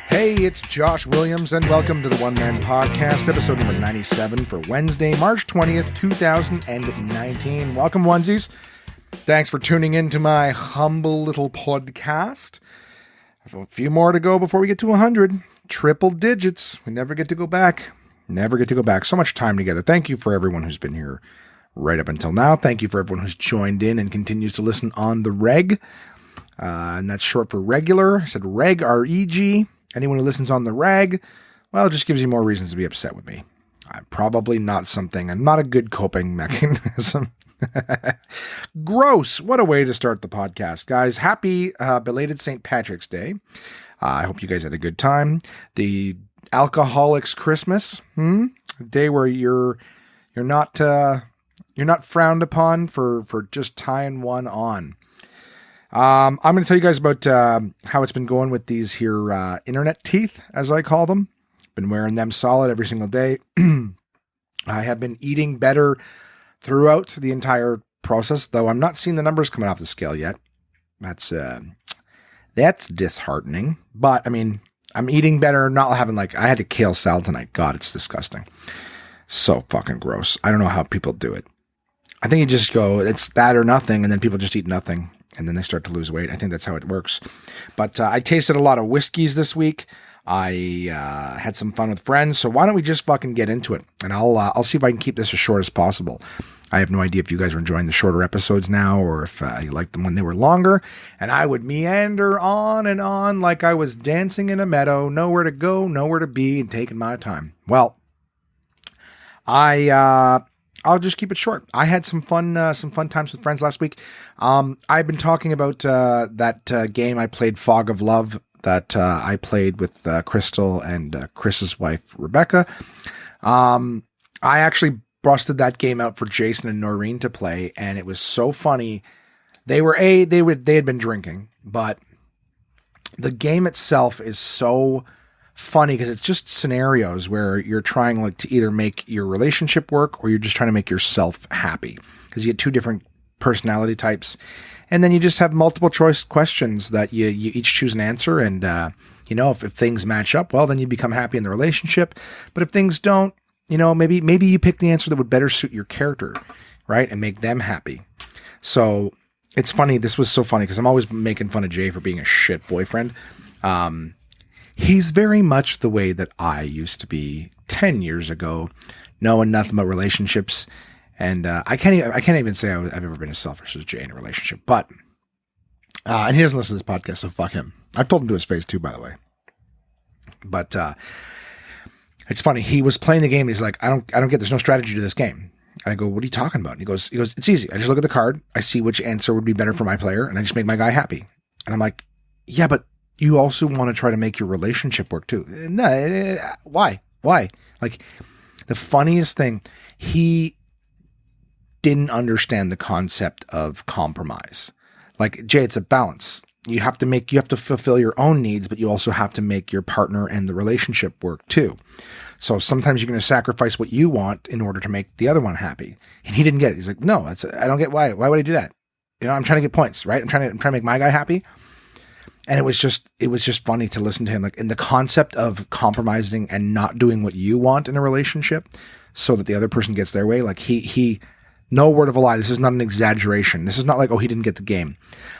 Hey, it's Josh Williams, and welcome to the One Man Podcast, episode number 97 for Wednesday, March 20th, 2019. Welcome, onesies. Thanks for tuning in to my humble little podcast. I have a few more to go before we get to 100. Triple digits. We never get to go back. Never get to go back. So much time together. Thank you for everyone who's been here right up until now. Thank you for everyone who's joined in and continues to listen on the reg. And that's short for regular. I said reg, R-E-G. Anyone who listens on the rag, well, it just gives you more reasons to be upset with me. I'm probably not I'm not a good coping mechanism. Gross. What a way to start the podcast, guys. Happy belated St. Patrick's Day. I hope you guys had a good time. The alcoholics Christmas, a day where you're not frowned upon for just tying one on. I'm going to tell you guys about how it's been going with these here internet teeth, as I call them. Been wearing them solid every single day. I have been eating better throughout the entire process, though I'm not seeing the numbers coming off the scale yet. That's disheartening. But, I mean, I'm eating better, not having I had a kale salad tonight. God, it's disgusting. So fucking gross. I don't know how people do it. I think you just go, it's that or nothing, and then people just eat nothing. And then they start to lose weight. I think that's how it works. But I tasted a lot of whiskeys this week. I had some fun with friends. So why don't we just fucking get into it? And I'll see if I can keep this as short as possible. I have no idea if you guys are enjoying the shorter episodes now or if you liked them when they were longer. And I would meander on and on like I was dancing in a meadow, nowhere to go, nowhere to be, and taking my time. Well, I'll just keep it short. I had some fun times with friends last week. I've been talking about that game I played, Fog of Love, that I played with Crystal and Chris's wife, Rebecca. I actually busted that game out for Jason and Noreen to play, and it was so funny. They had been drinking, but the game itself is so funny because it's just scenarios where you're trying to either make your relationship work or you're just trying to make yourself happy, because you get two different personality types, and then you just have multiple choice questions that you each choose an answer, and if things match up, well, then you become happy in the relationship. But if things don't, maybe you pick the answer that would better suit your character, right, and make them happy. So it's funny. This was so funny because I'm always making fun of Jay for being a shit boyfriend. He's very much the way that I used to be 10 years ago, knowing nothing about relationships. And I can't even say I've ever been as selfish as Jay in a relationship. But and he doesn't listen to this podcast, so fuck him. I've told him to his face too, by the way. But it's funny. He was playing the game. And he's like, I don't get. There's no strategy to this game. And I go, what are you talking about? And he goes, it's easy. I just look at the card. I see which answer would be better for my player, and I just make my guy happy. And I'm like, yeah, but you also want to try to make your relationship work too. No, why? Like, the funniest thing, he didn't understand the concept of compromise. Like, Jay, it's a balance. You have to fulfill your own needs, but you also have to make your partner and the relationship work too. So sometimes you're going to sacrifice what you want in order to make the other one happy. And he didn't get it. He's like, no, I don't get why. Why would I do that? I'm trying to get points, right? I'm trying to make my guy happy. And it was just funny to listen to him, like, in the concept of compromising and not doing what you want in a relationship so that the other person gets their way. Like, he no word of a lie. This is not an exaggeration. This is not like, oh, he didn't get the game.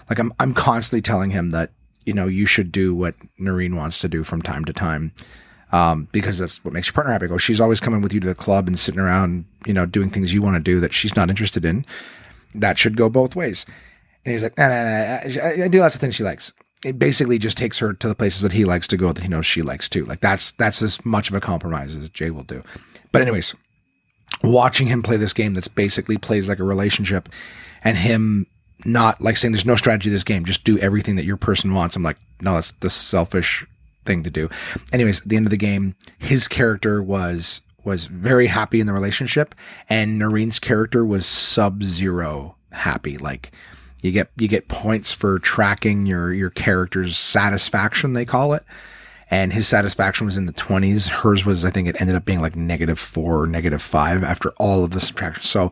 Like, I'm constantly telling him that, you should do what Noreen wants to do from time to time. Because that's what makes your partner happy. Go, she's always coming with you to the club and sitting around, doing things you want to do that she's not interested in. That should go both ways. And he's like, nah, I do lots of things she likes. It basically just takes her to the places that he likes to go, that he knows she likes too. Like, that's as much of a compromise as Jay will do. But anyways, watching him play this game that's basically plays like a relationship, and him not like saying there's no strategy to this game, just do everything that your person wants. I'm like, no, that's the selfish thing to do. Anyways, at the end of the game, his character was very happy in the relationship, and Noreen's character was sub-zero happy. Like, you get points for tracking your character's satisfaction, they call it. and his satisfaction was in the 20s. Hers was, I think it ended up being like -4 or -5 after all of the subtraction. So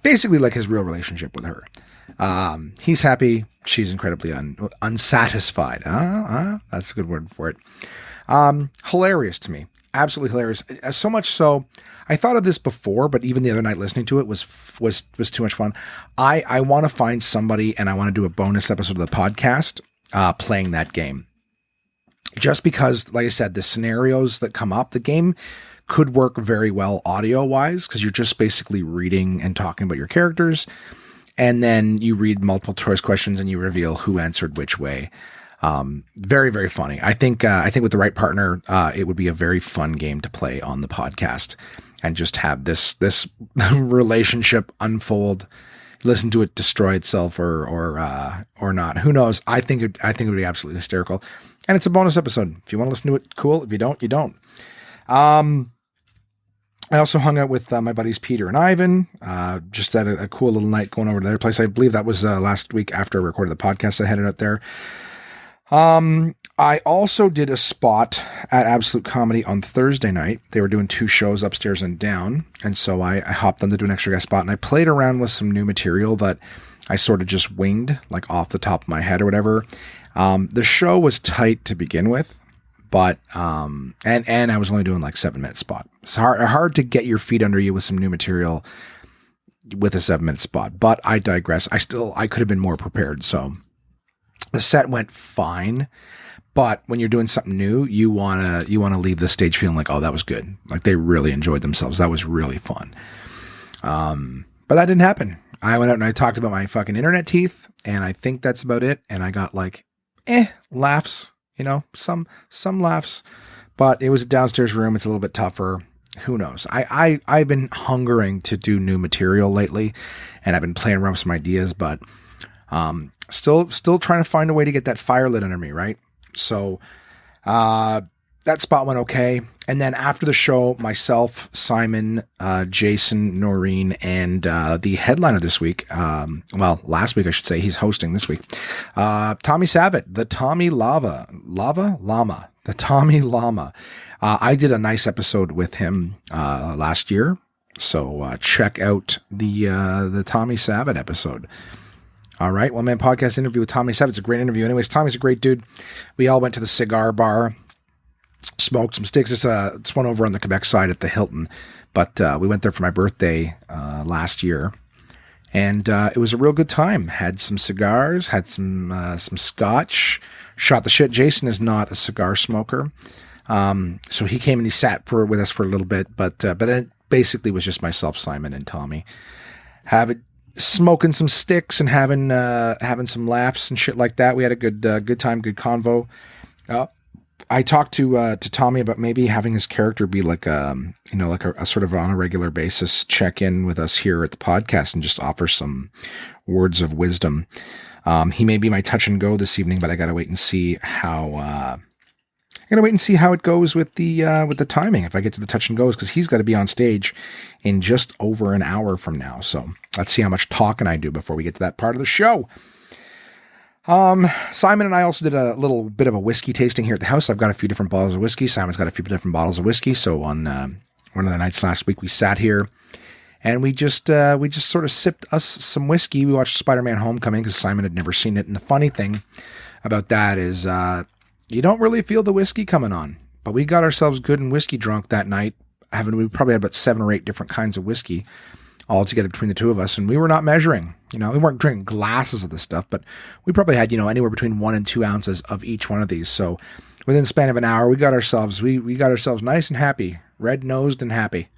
basically like his real relationship with her. He's happy. She's incredibly unsatisfied. That's a good word for it. Hilarious to me. Absolutely hilarious. So much so, I thought of this before, but even the other night listening to it was too much fun. I want to find somebody and I want to do a bonus episode of the podcast playing that game. Just because, like I said, the scenarios that come up, the game could work very well audio-wise because you're just basically reading and talking about your characters. And then you read multiple choice questions and you reveal who answered which way. Very, very funny. I think with the right partner, it would be a very fun game to play on the podcast and just have this relationship unfold, listen to it destroy itself or not. Who knows? I think it would be absolutely hysterical. And it's a bonus episode. If you want to listen to it, cool. If you don't, you don't. I also hung out with my buddies Peter and Ivan, just had a cool little night going over to their place. I believe that was last week after I recorded the podcast. I headed out there. I also did a spot at Absolute Comedy on Thursday night. They were doing 2 shows upstairs and down. And so I hopped on to do an extra guest spot and I played around with some new material that I sort of just winged, like off the top of my head or whatever. The show was tight to begin with, but, and I was only doing like 7-minute spot. It's hard to get your feet under you with some new material with a 7-minute spot, but I digress. I could have been more prepared. So the set went fine, but when you're doing something new, you want to leave the stage feeling like, oh, that was good. Like they really enjoyed themselves. That was really fun. But that didn't happen. I went out and I talked about my fucking internet teeth, and I think that's about it. And I got like, laughs, some laughs, but it was a downstairs room. It's a little bit tougher. Who knows? I've been hungering to do new material lately, and I've been playing around with some ideas, but, still trying to find a way to get that fire lit under me. Right. So, that spot went okay. And then after the show, myself, Simon, Jason, Noreen, and the headliner this week, last week I should say, he's hosting this week, Tommy Savitt, the Tommy Llama. I did a nice episode with him last year, so check out the Tommy Savitt episode. All right, One Man Podcast interview with Tommy Savitt. It's a great interview. Anyways, Tommy's a great dude. We all went to the cigar bar, smoked some sticks. It's one over on the Quebec side at the Hilton, but we went there for my birthday last year, and it was a real good time. Had some cigars, had some scotch, shot the shit. Jason is not a cigar smoker, so he came and he sat with us for a little bit, but it basically was just myself, Simon, and Tommy smoking some sticks and having some laughs and shit like that. We had a good time, good convo. I talked to Tommy about maybe having his character be like a sort of on a regular basis check in with us here at the podcast and just offer some words of wisdom. He may be my touch and go this evening, but I gotta wait and see how it goes with the timing. If I get to the touch and goes, because he's got to be on stage in just over an hour from now. So let's see how much talking I do before we get to that part of the show. Simon and I also did a little bit of a whiskey tasting here at the house. I've got a few different bottles of whiskey. Simon's got a few different bottles of whiskey. So on one of the nights last week, we sat here and we just sort of sipped us some whiskey. We watched Spider-Man Homecoming because Simon had never seen it. And the funny thing about that is, you don't really feel the whiskey coming on, but we got ourselves good and whiskey drunk that night. We probably had about 7 or 8 different kinds of whiskey all together between the two of us. And we were not measuring, we weren't drinking glasses of this stuff, but we probably had, anywhere between 1 and 2 ounces of each one of these. So within the span of an hour, we got ourselves nice and happy, red nosed and happy.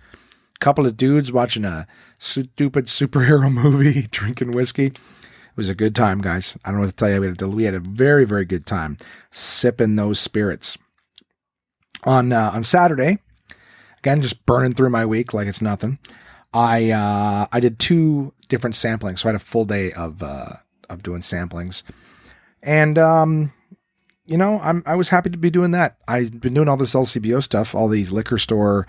Couple of dudes watching a stupid superhero movie, drinking whiskey. It was a good time, guys. I don't know what to tell you. We had a very, very good time sipping those spirits. On Saturday, again, just burning through my week like it's nothing. I did 2 different samplings, so I had a full day of doing samplings, and I was happy to be doing that. I've been doing all this LCBO stuff, all these liquor store,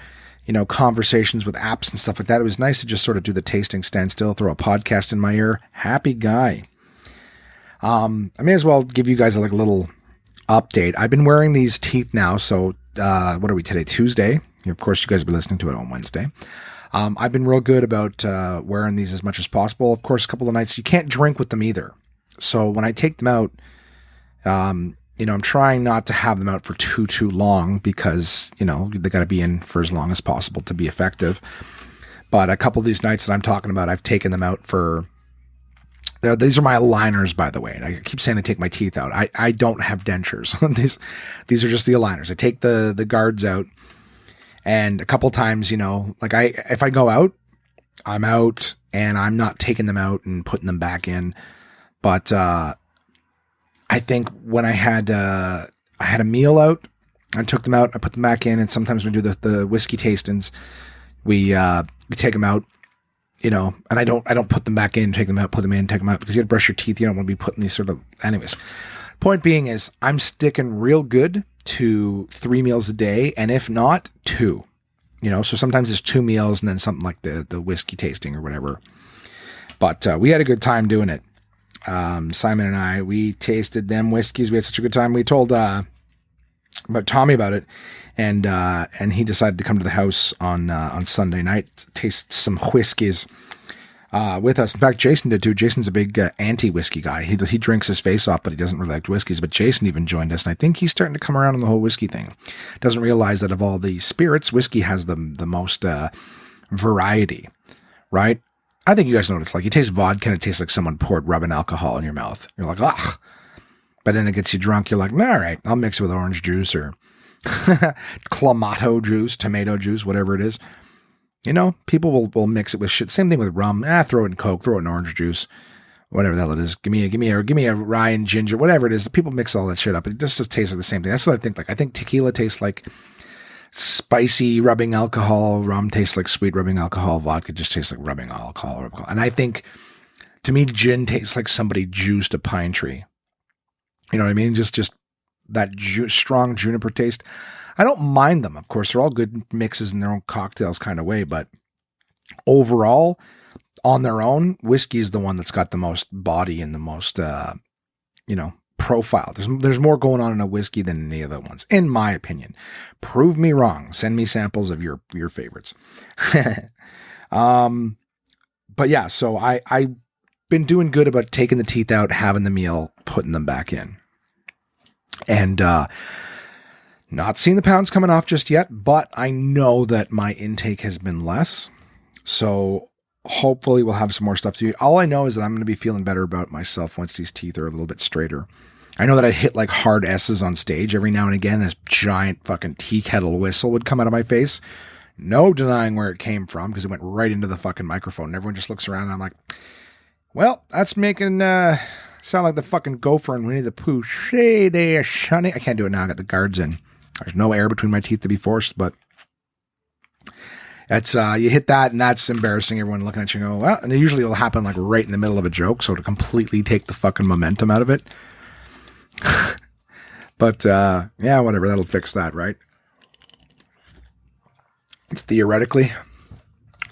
conversations with apps and stuff like that. It was nice to just sort of do the tasting, stand still, throw a podcast in my ear. Happy guy. I may as well give you guys a little update. I've been wearing these teeth now. So, what are we today? Tuesday. Of course, you guys have been listening to it on Wednesday. I've been real good about wearing these as much as possible. Of course, a couple of nights, you can't drink with them either. So when I take them out, I'm trying not to have them out for too long because, they got to be in for as long as possible to be effective. But a couple of these nights that I'm talking about, I've taken them out for... These are my aligners, by the way. And I keep saying I take my teeth out. I don't have dentures. These are just the aligners. I take the guards out. And a couple times, if I go out, I'm out and I'm not taking them out and putting them back in. But I think when I had a meal out, I took them out, I put them back in, and sometimes we do the whiskey tastings. We take them out. And I don't put them back in, take them out, put them in, take them out, because you got to brush your teeth. You don't want to be putting these sort of, anyways. Point being is I'm sticking real good to 3 meals a day. And if not 2, so sometimes it's 2 meals and then something like the whiskey tasting or whatever. But we had a good time doing it. Simon and I, we tasted them whiskeys. We had such a good time. We told, about Tommy about it. And he decided to come to the house on Sunday night, taste some whiskeys with us. In fact, Jason did too. Jason's a big anti-whiskey guy. He drinks his face off, but he doesn't really like whiskeys. But Jason even joined us, and I think he's starting to come around on the whole whiskey thing. Doesn't realize that of all the spirits, whiskey has the most variety, right? I think you guys know what it's like. You taste vodka, and it tastes like someone poured rubbing alcohol in your mouth. You're like, ugh. But then it gets you drunk. You're like, all right, I'll mix it with orange juice or clamato juice, tomato juice, whatever it is. People will mix it with shit. Same thing with rum. Throw it in Coke, throw it in orange juice, whatever the hell it is. Give me a rye and ginger, whatever it is. People mix all that shit up. It just tastes like the same thing. That's what I think. Like, I think tequila tastes like spicy rubbing alcohol. Rum tastes like sweet rubbing alcohol. Vodka just tastes like rubbing alcohol. And I think, to me, gin tastes like somebody juiced a pine tree. You know what I mean? Just that strong juniper taste. I don't mind them. Of course, they're all good mixes in their own cocktails kind of way, but overall, on their own, whiskey is the one that's got the most body and the most, profile. There's more going on in a whiskey than any other ones, in my opinion. Prove me wrong. Send me samples of your favorites. But yeah, so I've been doing good about taking the teeth out, having the meal, putting them back in. And not seeing the pounds coming off just yet, but I know that my intake has been less. So hopefully we'll have some more stuff to do. All I know is that I'm going to be feeling better about myself once these teeth are a little bit straighter. I know that I hit like hard S's on stage every now and again. This giant fucking tea kettle whistle would come out of my face. No denying where it came from because it went right into the fucking microphone. And everyone just looks around and I'm like, well, that's making... sound like the fucking gopher and Winnie the Pooh. Shay there, shunny. I can't do it now. I got the guards in. There's no air between my teeth to be forced, but that's, you hit that and that's embarrassing. Everyone looking at you and go, well, and it usually will happen like right in the middle of a joke. So to completely take the fucking momentum out of it. But, yeah, whatever. That'll fix that, right? Theoretically,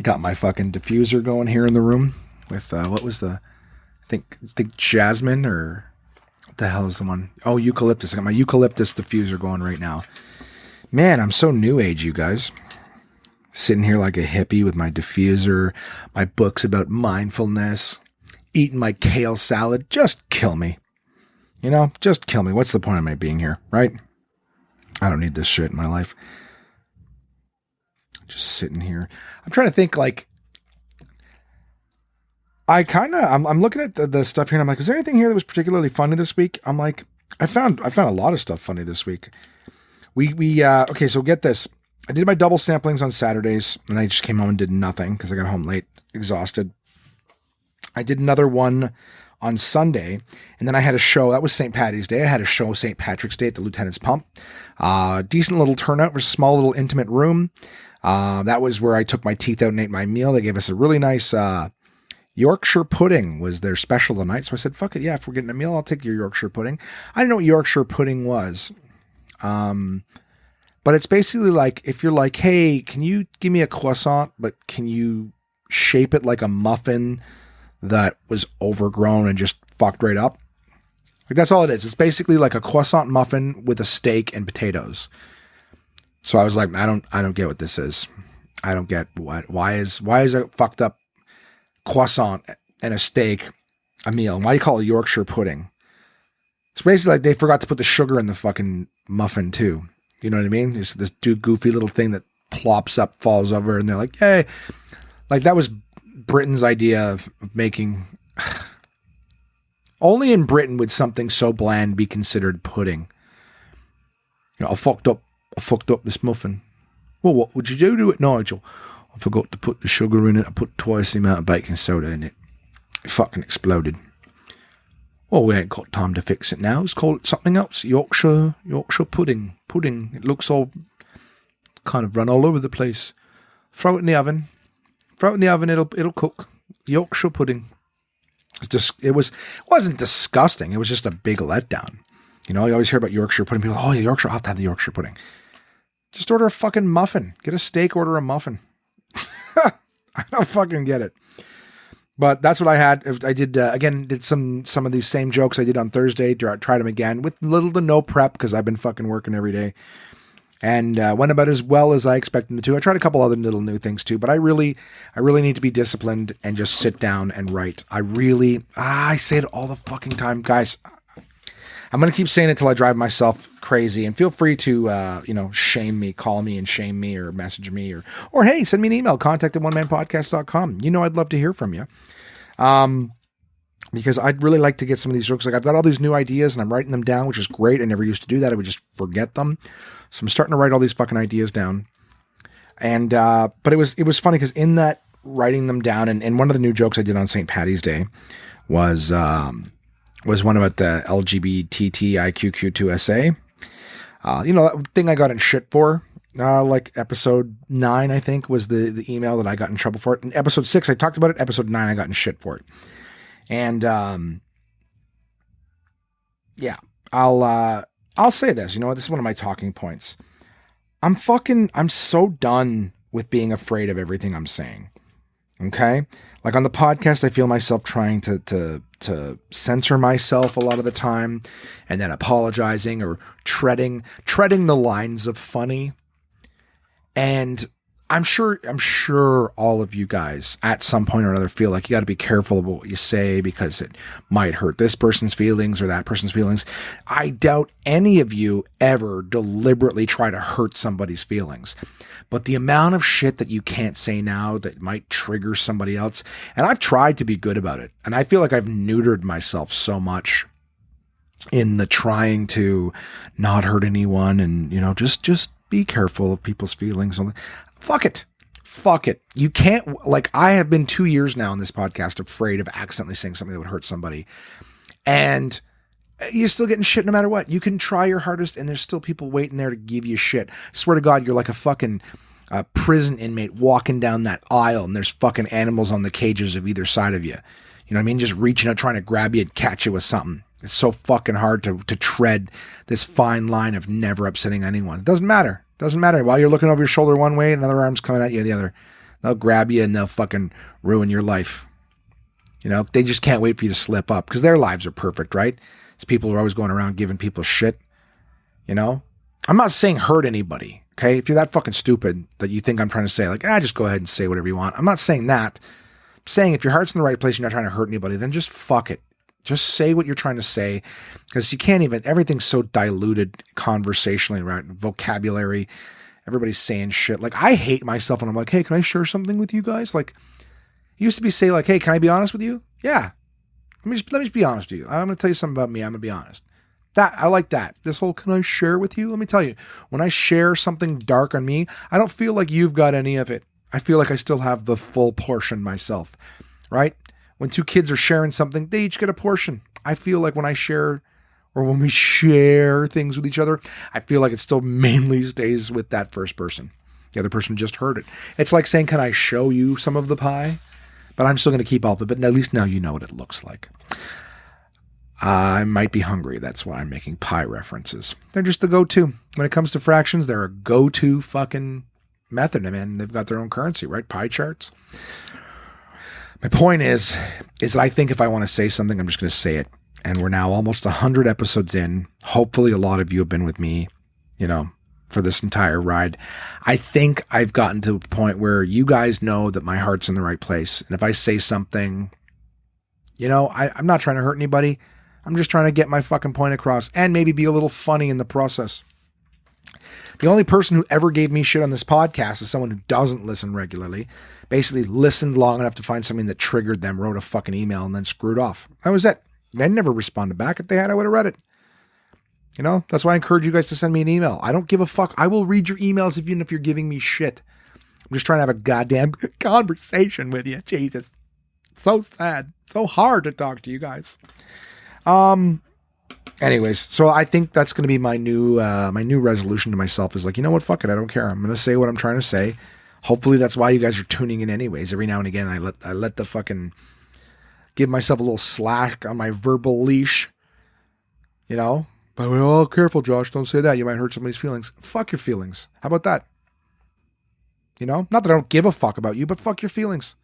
got my fucking diffuser going here in the room with, what was the, I think jasmine, or what the hell is the one? Oh, eucalyptus. I got my eucalyptus diffuser going right now. Man, I'm so new age, you guys. Sitting here like a hippie with my diffuser, my books about mindfulness, eating my kale salad. Just kill me. Just kill me. What's the point of my being here, right? I don't need this shit in my life. Just sitting here. I'm trying to think, like, I'm looking at the stuff here and I'm like, is there anything here that was particularly funny this week? I'm like, I found a lot of stuff funny this week. Okay, so get this. I did my double samplings on Saturdays and I just came home and did nothing because I got home late, exhausted. I did another one on Sunday and then I had a show. That was St. Paddy's Day. I had a show St. Patrick's Day at the Lieutenant's Pump. Decent little turnout for a small little intimate room. That was where I took my teeth out and ate my meal. They gave us a really nice, Yorkshire pudding was their special tonight. So I said, fuck it. Yeah, if we're getting a meal, I'll take your Yorkshire pudding. I didn't know what Yorkshire pudding was. But it's basically like, if you're like, hey, can you give me a croissant, but can you shape it like a muffin that was overgrown and just fucked right up? Like, that's all it is. It's basically like a croissant muffin with a steak and potatoes. So I was like, I don't get what this is. I don't get why is a fucked up croissant and a steak a meal? Why do you call it Yorkshire pudding? It's basically like they forgot to put the sugar in the fucking muffin too. You know what I mean? It's this goofy little thing that plops up, falls over, and they're like, hey. Like, that was Britain's idea of making... Only in Britain would something so bland be considered pudding. You know, I fucked up this muffin. Well, what would you do to it, Nigel? I forgot to put the sugar in it. I put twice the amount of baking soda in it. It fucking exploded. Well, we ain't got time to fix it now. Let's call it something else. Yorkshire pudding. Pudding. It looks all kind of run all over the place. Throw it in the oven. It'll cook. Yorkshire pudding. It wasn't disgusting. It was just a big letdown. You know, you always hear about Yorkshire pudding. People, oh, Yorkshire, I'll have to have the Yorkshire pudding. Just order a fucking muffin. Get a steak, order a muffin. I don't fucking get it. But that's what I had. I did, did some of these same jokes I did on Thursday. Tried them again with little to no prep because I've been fucking working every day. And went about as well as I expected them to. I tried a couple other little new things too, but I really need to be disciplined and just sit down and write. I say it all the fucking time, guys. I'm going to keep saying it till I drive myself crazy, and feel free to, shame me, call me and shame me, or message me, or hey, send me an email, contact@onemanpodcast.com. You know, I'd love to hear from you. Because I'd really like to get some of these jokes. Like, I've got all these new ideas and I'm writing them down, which is great. I never used to do that. I would just forget them. So I'm starting to write all these fucking ideas down. And, but it was funny because in that writing them down, and one of the new jokes I did on St. Patty's Day was one about the LGBTIQQ2SA. That thing I got in shit for, like episode 9, I think, was the email that I got in trouble for it. In episode 6, I talked about it. Episode 9, I got in shit for it. And, I'll say this, this is one of my talking points. I'm so done with being afraid of everything I'm saying. Okay. Like, on the podcast, I feel myself trying to censor myself a lot of the time, and then apologizing or treading the lines of funny. And I'm sure all of you guys at some point or another feel like you got to be careful about what you say because it might hurt this person's feelings or that person's feelings. I doubt any of you ever deliberately try to hurt somebody's feelings. But the amount of shit that you can't say now that might trigger somebody else, and I've tried to be good about it, and I feel like I've neutered myself so much in the trying to not hurt anyone and, just be careful of people's feelings. Fuck it. You can't, like, I have been 2 years now on this podcast afraid of accidentally saying something that would hurt somebody. And you're still getting shit no matter what. You can try your hardest and there's still people waiting there to give you shit. I swear to God, you're like a fucking prison inmate walking down that aisle and there's fucking animals on the cages of either side of you. You know what I mean? Just reaching out, trying to grab you and catch you with something. It's so fucking hard to tread this fine line of never upsetting anyone. It doesn't matter. While you're looking over your shoulder one way, another arm's coming at you the other. They'll grab you and they'll fucking ruin your life. They just can't wait for you to slip up because their lives are perfect, right? It's people who are always going around giving people shit. I'm not saying hurt anybody, okay? If you're that fucking stupid that you think I'm trying to say, like, just go ahead and say whatever you want. I'm not saying that. I'm saying if your heart's in the right place and you're not trying to hurt anybody, then just fuck it. Just say what you're trying to say, because you can't even, everything's so diluted conversationally, right? Vocabulary, everybody's saying shit. Like, I hate myself when I'm like, hey, can I share something with you guys? Like, it used to be say like, hey, can I be honest with you? Yeah. Let me just be honest with you. I'm going to tell you something about me. I'm going to be honest. I like that. This whole, can I share with you? Let me tell you, when I share something dark on me, I don't feel like you've got any of it. I feel like I still have the full portion myself, right? When two kids are sharing something, they each get a portion. I feel like when I share, or when we share things with each other, I feel like it still mainly stays with that first person. The other person just heard it. It's like saying, can I show you some of the pie? But I'm still going to keep all of it, but at least now you know what it looks like. I might be hungry. That's why I'm making pie references. They're just the go-to. When it comes to fractions, they're a go-to fucking method. I mean, they've got their own currency, right? Pie charts. My point is that I think if I want to say something, I'm just going to say it. And we're now almost 100 episodes in. Hopefully a lot of you have been with me, for this entire ride. I think I've gotten to a point where you guys know that my heart's in the right place. And if I say something, I'm not trying to hurt anybody. I'm just trying to get my fucking point across and maybe be a little funny in the process. The only person who ever gave me shit on this podcast is someone who doesn't listen regularly. Basically listened long enough to find something that triggered them, wrote a fucking email, and then screwed off. That was it. They never responded back. If they had, I would have read it. That's why I encourage you guys to send me an email. I don't give a fuck. I will read your emails even if you're giving me shit. I'm just trying to have a goddamn conversation with you. Jesus. So sad. So hard to talk to you guys. Anyways, so I think that's going to be my new resolution to myself is like, you know what? Fuck it. I don't care. I'm going to say what I'm trying to say. Hopefully that's why you guys are tuning in anyways. Every now and again, I let the fucking give myself a little slack on my verbal leash, But oh, careful, Josh. Don't say that. You might hurt somebody's feelings. Fuck your feelings. How about that? Not that I don't give a fuck about you, but fuck your feelings.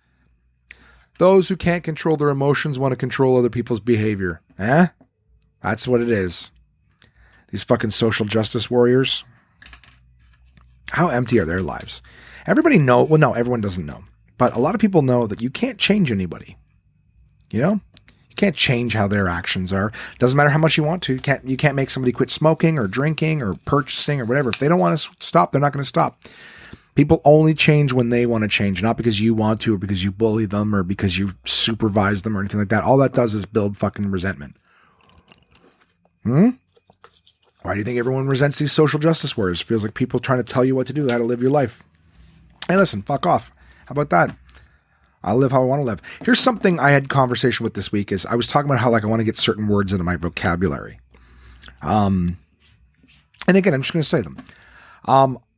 Those who can't control their emotions want to control other people's behavior. That's what it is. These fucking social justice warriors. How empty are their lives? Everybody know. Well, no, everyone doesn't know. But a lot of people know that you can't change anybody. You can't change how their actions are. Doesn't matter how much you want to. You can't make somebody quit smoking or drinking or purchasing or whatever. If they don't want to stop, they're not going to stop. People only change when they want to change, not because you want to or because you bully them or because you supervise them or anything like that. All that does is build fucking resentment. Why do you think everyone resents these social justice warriors? It feels like people trying to tell you what to do, how to live your life. Hey, listen, fuck off. How about that? I'll live how I want to live. Here's something I had conversation with this week is I was talking about how I want to get certain words into my vocabulary. And again, I'm just going to say them.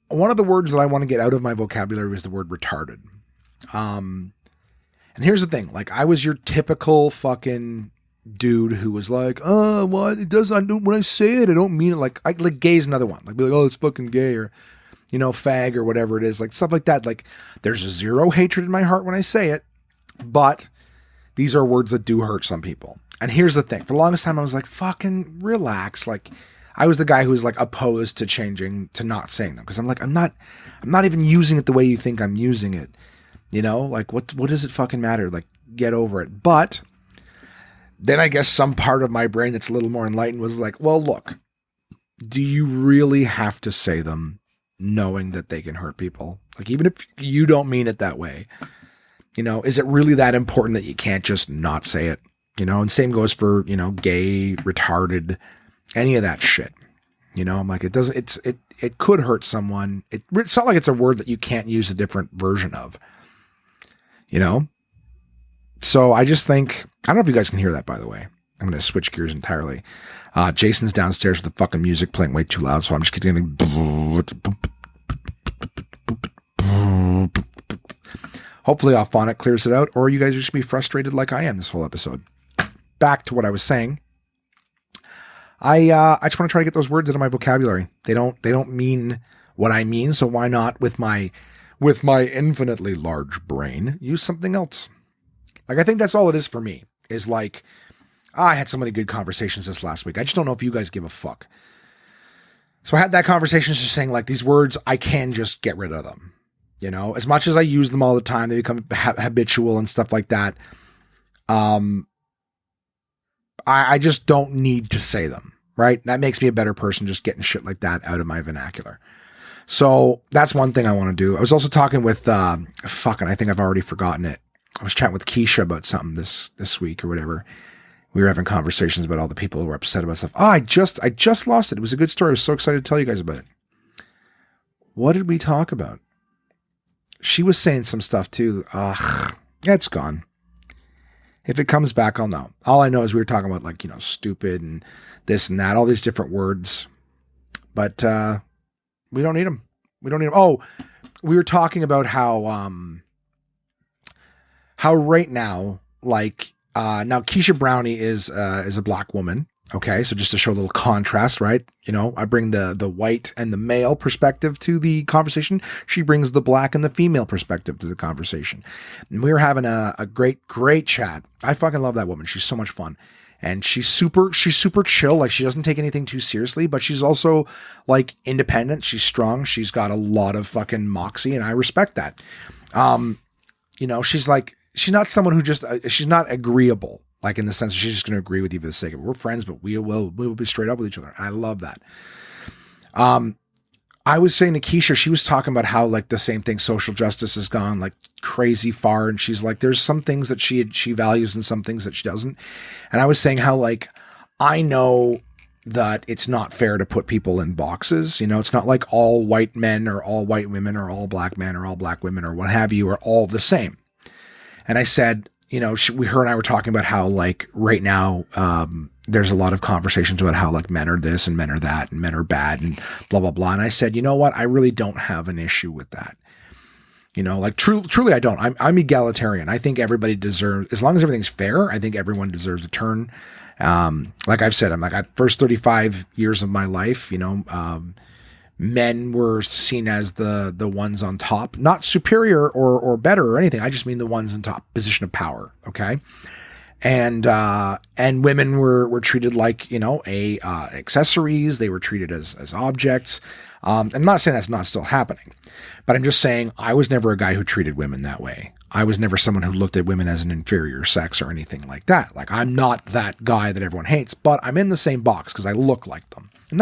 One of the words that I want to get out of my vocabulary is the word retarded. And here's the thing. I was your typical fucking dude who was like, oh, what it does. When I say it, I don't mean it. Like gay is another one. Be like, oh, it's fucking gay or, fag or whatever it is. Stuff like that. There's zero hatred in my heart when I say it, but these are words that do hurt some people. And here's the thing. For the longest time, I was like, fucking relax. I was the guy who was opposed to changing, to not saying them. Cause I'm not even using it the way you think I'm using it. What does it fucking matter? Get over it. But then I guess some part of my brain that's a little more enlightened was like, well, look, do you really have to say them knowing that they can hurt people? Even if you don't mean it that way, is it really that important that you can't just not say it? And same goes for, gay, retarded, any of that shit. I'm like, it could hurt someone. It's not like it's a word that you can't use a different version of, So I just think, I don't know if you guys can hear that, by the way. I'm going to switch gears entirely. Jason's downstairs with the fucking music playing way too loud. So I'm just getting, hopefully Auphonic clears it out, or you guys are just be frustrated like I am this whole episode. Back to what I was saying. I just want to try to get those words out of my vocabulary. They don't mean what I mean. So why not with my infinitely large brain, use something else? I think that's all it is for me is I had so many good conversations this last week. I just don't know if you guys give a fuck. So I had that conversation just saying these words, I can just get rid of them. As much as I use them all the time, they become habitual and stuff like that. I just don't need to say them, right? That makes me a better person just getting shit like that out of my vernacular. So that's one thing I want to do. I was also talking with, I think I've already forgotten it. I was chatting with Keisha about something this week or whatever. We were having conversations about all the people who were upset about stuff. Oh, I just lost it. It was a good story. I was so excited to tell you guys about it. What did we talk about? She was saying some stuff too. It's gone. If it comes back, I'll know. All I know is we were talking about stupid and this and that, all these different words, but, we don't need them. We don't need them. Oh, we were talking about how right now, now Keisha Brownie is a black woman. Okay. So just to show a little contrast, right? I bring the white and the male perspective to the conversation. She brings the black and the female perspective to the conversation. And we were having a great chat. I fucking love that woman. She's so much fun. and she's super chill. Like, she doesn't take anything too seriously, but she's also like independent. She's strong. She's got a lot of fucking moxie, and I respect that. You know, she's not someone who just, she's not agreeable, like in the sense that she's just going to agree with you for the sake of it. We're friends, but we will be straight up with each other. I love that. I was saying to Keisha, she was talking about how like the same thing, social justice has gone like crazy far. And she's like, there's some things that she values and some things that she doesn't. And I was saying how like, I know that it's not fair to put people in boxes. You know, it's not like all white men or all white women or all black men or all black women or what have you are all the same. And I said, you know, her and I were talking about how like right now, there's a lot of conversations about how like men are this and men are that and men are bad and blah, blah, blah. And I said, you know what? I really don't have an issue with that. You know, like truly I don't. I'm egalitarian. I think everybody deserves, as long as everything's fair, I think everyone deserves a turn. Like I've said, I'm like, first 35 years of my life, you know, men were seen as the ones on top, not superior or better or anything. I just mean the ones in top position of power. Okay. And women were treated like, you know, accessories. They were treated as objects. I'm not saying that's not still happening, but I'm just saying I was never a guy who treated women that way. I was never someone who looked at women as an inferior sex or anything like that. Like, I'm not that guy that everyone hates, but I'm in the same box because I look like them. And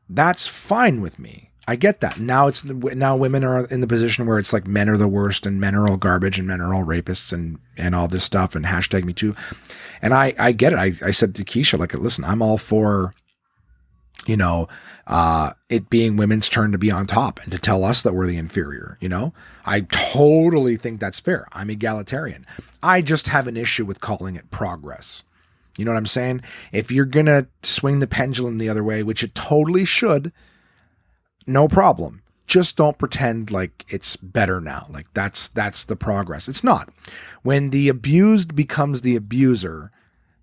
that's fine with me. I get that. Now women are in the position where it's like men are the worst and men are all garbage and men are all rapists and all this stuff and hashtag me too. And I get it. I said to Keisha, like, listen, I'm all for, you know, it being women's turn to be on top and to tell us that we're the inferior, you know, I totally think that's fair. I'm egalitarian. I just have an issue with calling it progress. You know what I'm saying? If you're going to swing the pendulum the other way, which it totally should, no problem. Just don't pretend like it's better now. Like that's the progress. It's not. When the abused becomes the abuser,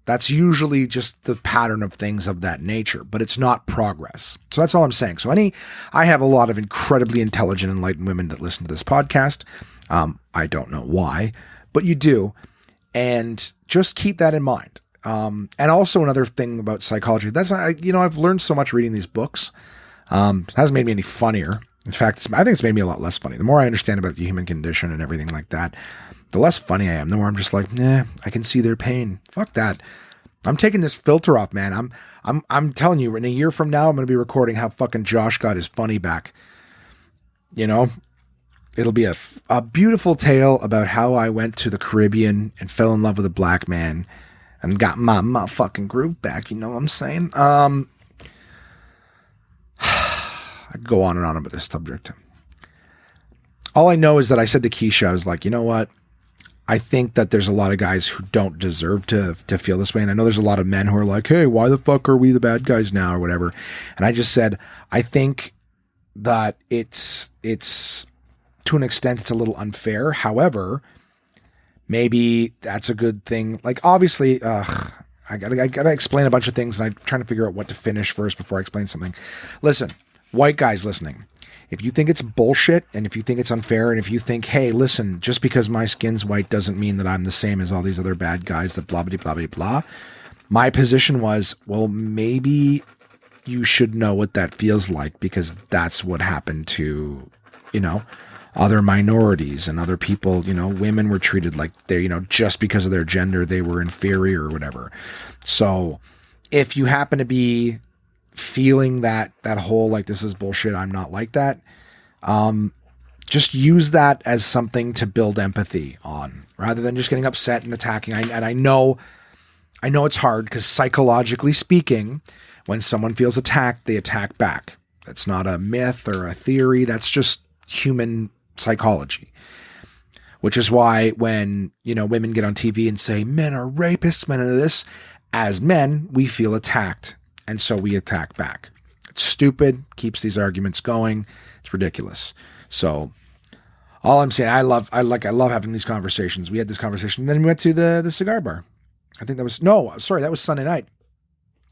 that's usually just the pattern of things of that nature, but it's not progress. So that's all I'm saying. So I have a lot of incredibly intelligent, enlightened women that listen to this podcast. I don't know why, but you do. And just keep that in mind. And also another thing about psychology, I've learned so much reading these books. It hasn't made me any funnier. In fact, I think it's made me a lot less funny. The more I understand about the human condition and everything like that, the less funny I am. The more I'm just like, nah, I can see their pain. Fuck that. I'm taking this filter off, man. I'm telling you, in a year from now, I'm going to be recording how fucking Josh got his funny back. You know, it'll be a beautiful tale about how I went to the Caribbean and fell in love with a black man and got my motherfucking groove back. You know what I'm saying? I could go on and on about this subject. All I know is that I said to Keisha, I was like, you know what? I think that there's a lot of guys who don't deserve to feel this way. And I know there's a lot of men who are like, hey, why the fuck are we the bad guys now or whatever? And I just said, I think that it's to an extent, it's a little unfair. However, maybe that's a good thing. Like, obviously, I gotta explain a bunch of things, and I'm trying to figure out what to finish first before I explain something. Listen, white guys listening, if you think it's bullshit, and if you think it's unfair, and if you think, hey, listen, just because my skin's white doesn't mean that I'm the same as all these other bad guys that blah, blah, blah, blah, blah. My position was, well, maybe you should know what that feels like, because that's what happened to, you know, other minorities and other people. You know, women were treated like they're, you know, just because of their gender, they were inferior or whatever. So if you happen to be feeling that whole, like, this is bullshit, I'm not like that, just use that as something to build empathy on, rather than just getting upset and attacking. And I know it's hard, because psychologically speaking, when someone feels attacked, they attack back. That's not a myth or a theory. That's just human psychology. Which is why when, you know, women get on TV and say, men are rapists, men are this, as men, we feel attacked. And so we attack back. It's stupid, keeps these arguments going. It's ridiculous. So all I'm saying, I love having these conversations. We had this conversation, and then we went to the cigar bar. I think that was Sunday night.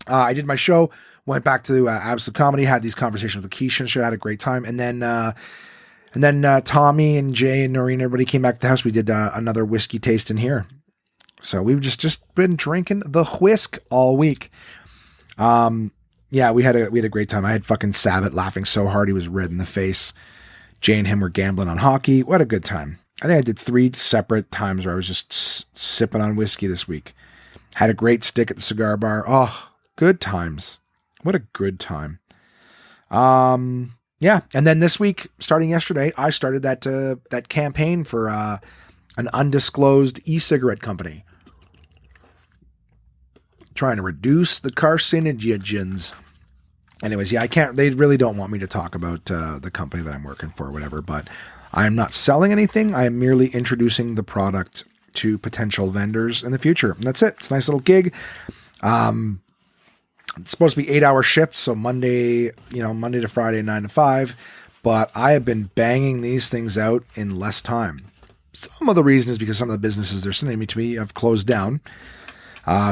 I did my show, went back to Absolute Comedy, had these conversations with Keisha and shit, had a great time. And then Tommy and Jay and Noreen, everybody came back to the house. We did another whiskey taste in here. So we've just been drinking the whisk all week. Yeah, we had a great time. I had fucking Savitt laughing so hard he was red in the face. Jay and him were gambling on hockey. What a good time. I think I did 3 separate times where I was just sipping on whiskey this week. Had a great stick at the cigar bar. Oh, good times. What a good time. Yeah. And then this week, starting yesterday, I started that campaign for an undisclosed e-cigarette company. Trying to reduce the carcinogens. Anyways, yeah, they really don't want me to talk about the company that I'm working for or whatever, but I'm not selling anything. I am merely introducing the product to potential vendors in the future. And that's it. It's a nice little gig. It's supposed to be 8-hour shifts. So Monday to Friday, 9 to 5, but I have been banging these things out in less time. Some of the reason is because some of the businesses they're sending me to me have closed down.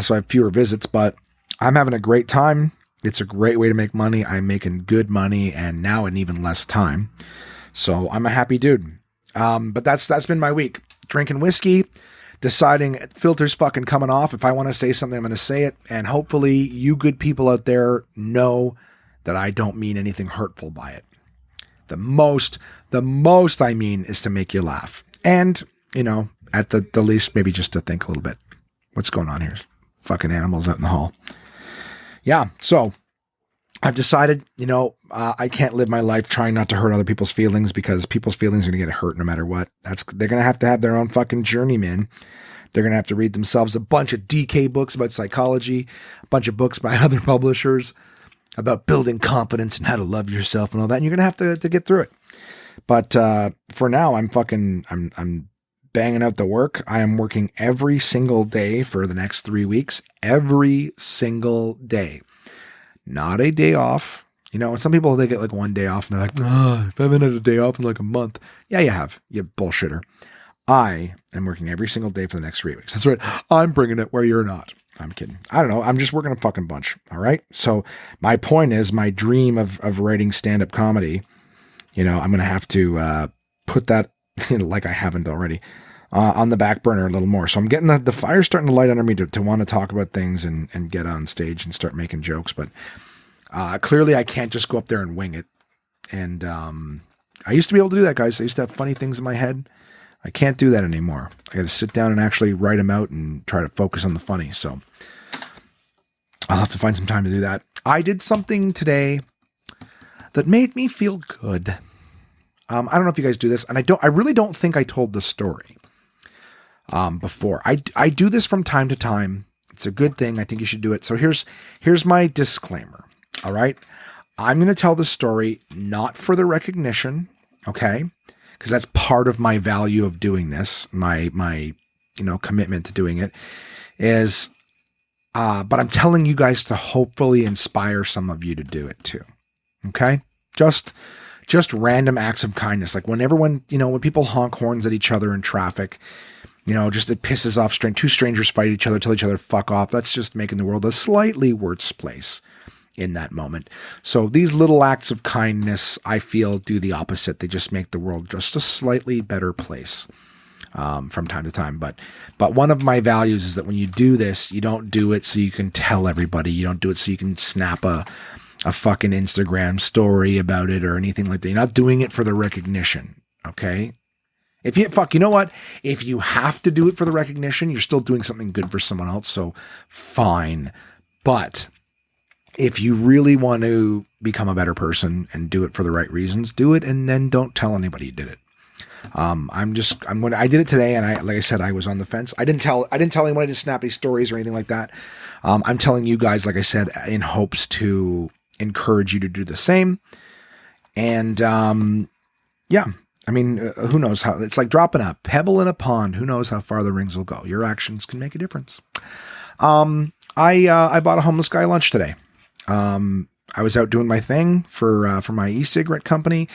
So I have fewer visits, but I'm having a great time. It's a great way to make money. I'm making good money and now in even less time. So I'm a happy dude. But that's been my week. Drinking whiskey, deciding filter's fucking coming off. If I want to say something, I'm going to say it. And hopefully you good people out there know that I don't mean anything hurtful by it. The most I mean is to make you laugh. And, at the least, maybe just to think a little bit. What's going on here? Fucking animals out in the hall. Yeah. So I've decided, I can't live my life trying not to hurt other people's feelings because people's feelings are going to get hurt no matter what. They're going to have their own fucking journey, man. They're going to have to read themselves a bunch of DK books about psychology, a bunch of books by other publishers about building confidence and how to love yourself and all that. And you're going to have to get through it. But, for now, I'm banging out the work. I am working every single day for the next 3 weeks, every single day. Not a day off. Some people, they get like one day off and they're like, if I haven't had a day off in like a month. Yeah, you have. You bullshitter. I am working every single day for the next 3 weeks. That's right. I'm bringing it where you're not. I'm kidding. I don't know. I'm just working a fucking bunch. All right. So my point is my dream of writing stand-up comedy, I'm going to have to put that like I haven't already on the back burner a little more. So I'm getting the fire starting to light under me to want to talk about things and get on stage and start making jokes. But clearly I can't just go up there and wing it. And I used to be able to do that, guys. I used to have funny things in my head. I can't do that anymore. I got to sit down and actually write them out and try to focus on the funny. So I'll have to find some time to do that. I did something today that made me feel good. I don't know if you guys do this, and I really don't think I told the story before. I do this from time to time. It's a good thing. I think you should do it. So here's my disclaimer. All right. I'm going to tell the story not for the recognition. Okay. Because that's part of my value of doing this. My commitment to doing it is, but I'm telling you guys to hopefully inspire some of you to do it too. Okay. Just random acts of kindness. Like when people honk horns at each other in traffic, just it pisses off two strangers fight each other, tell each other fuck off. That's just making the world a slightly worse place in that moment. So these little acts of kindness, I feel, do the opposite. They just make the world just a slightly better place from time to time. But one of my values is that when you do this, you don't do it so you can tell everybody. You don't do it so you can snap a fucking Instagram story about it or anything like that. You're not doing it for the recognition. Okay. You know what? If you have to do it for the recognition, you're still doing something good for someone else. So fine. But if you really want to become a better person and do it for the right reasons, do it. And then don't tell anybody you did it. I did it today. And like I said, I was on the fence. I didn't tell anyone. I didn't snap any stories or anything like that. I'm telling you guys, like I said, in hopes to encourage you to do the same. And, yeah, I mean, who knows how it's like dropping a pebble in a pond. Who knows how far the rings will go? Your actions can make a difference. I bought a homeless guy lunch today. I was out doing my thing for my e-cigarette company.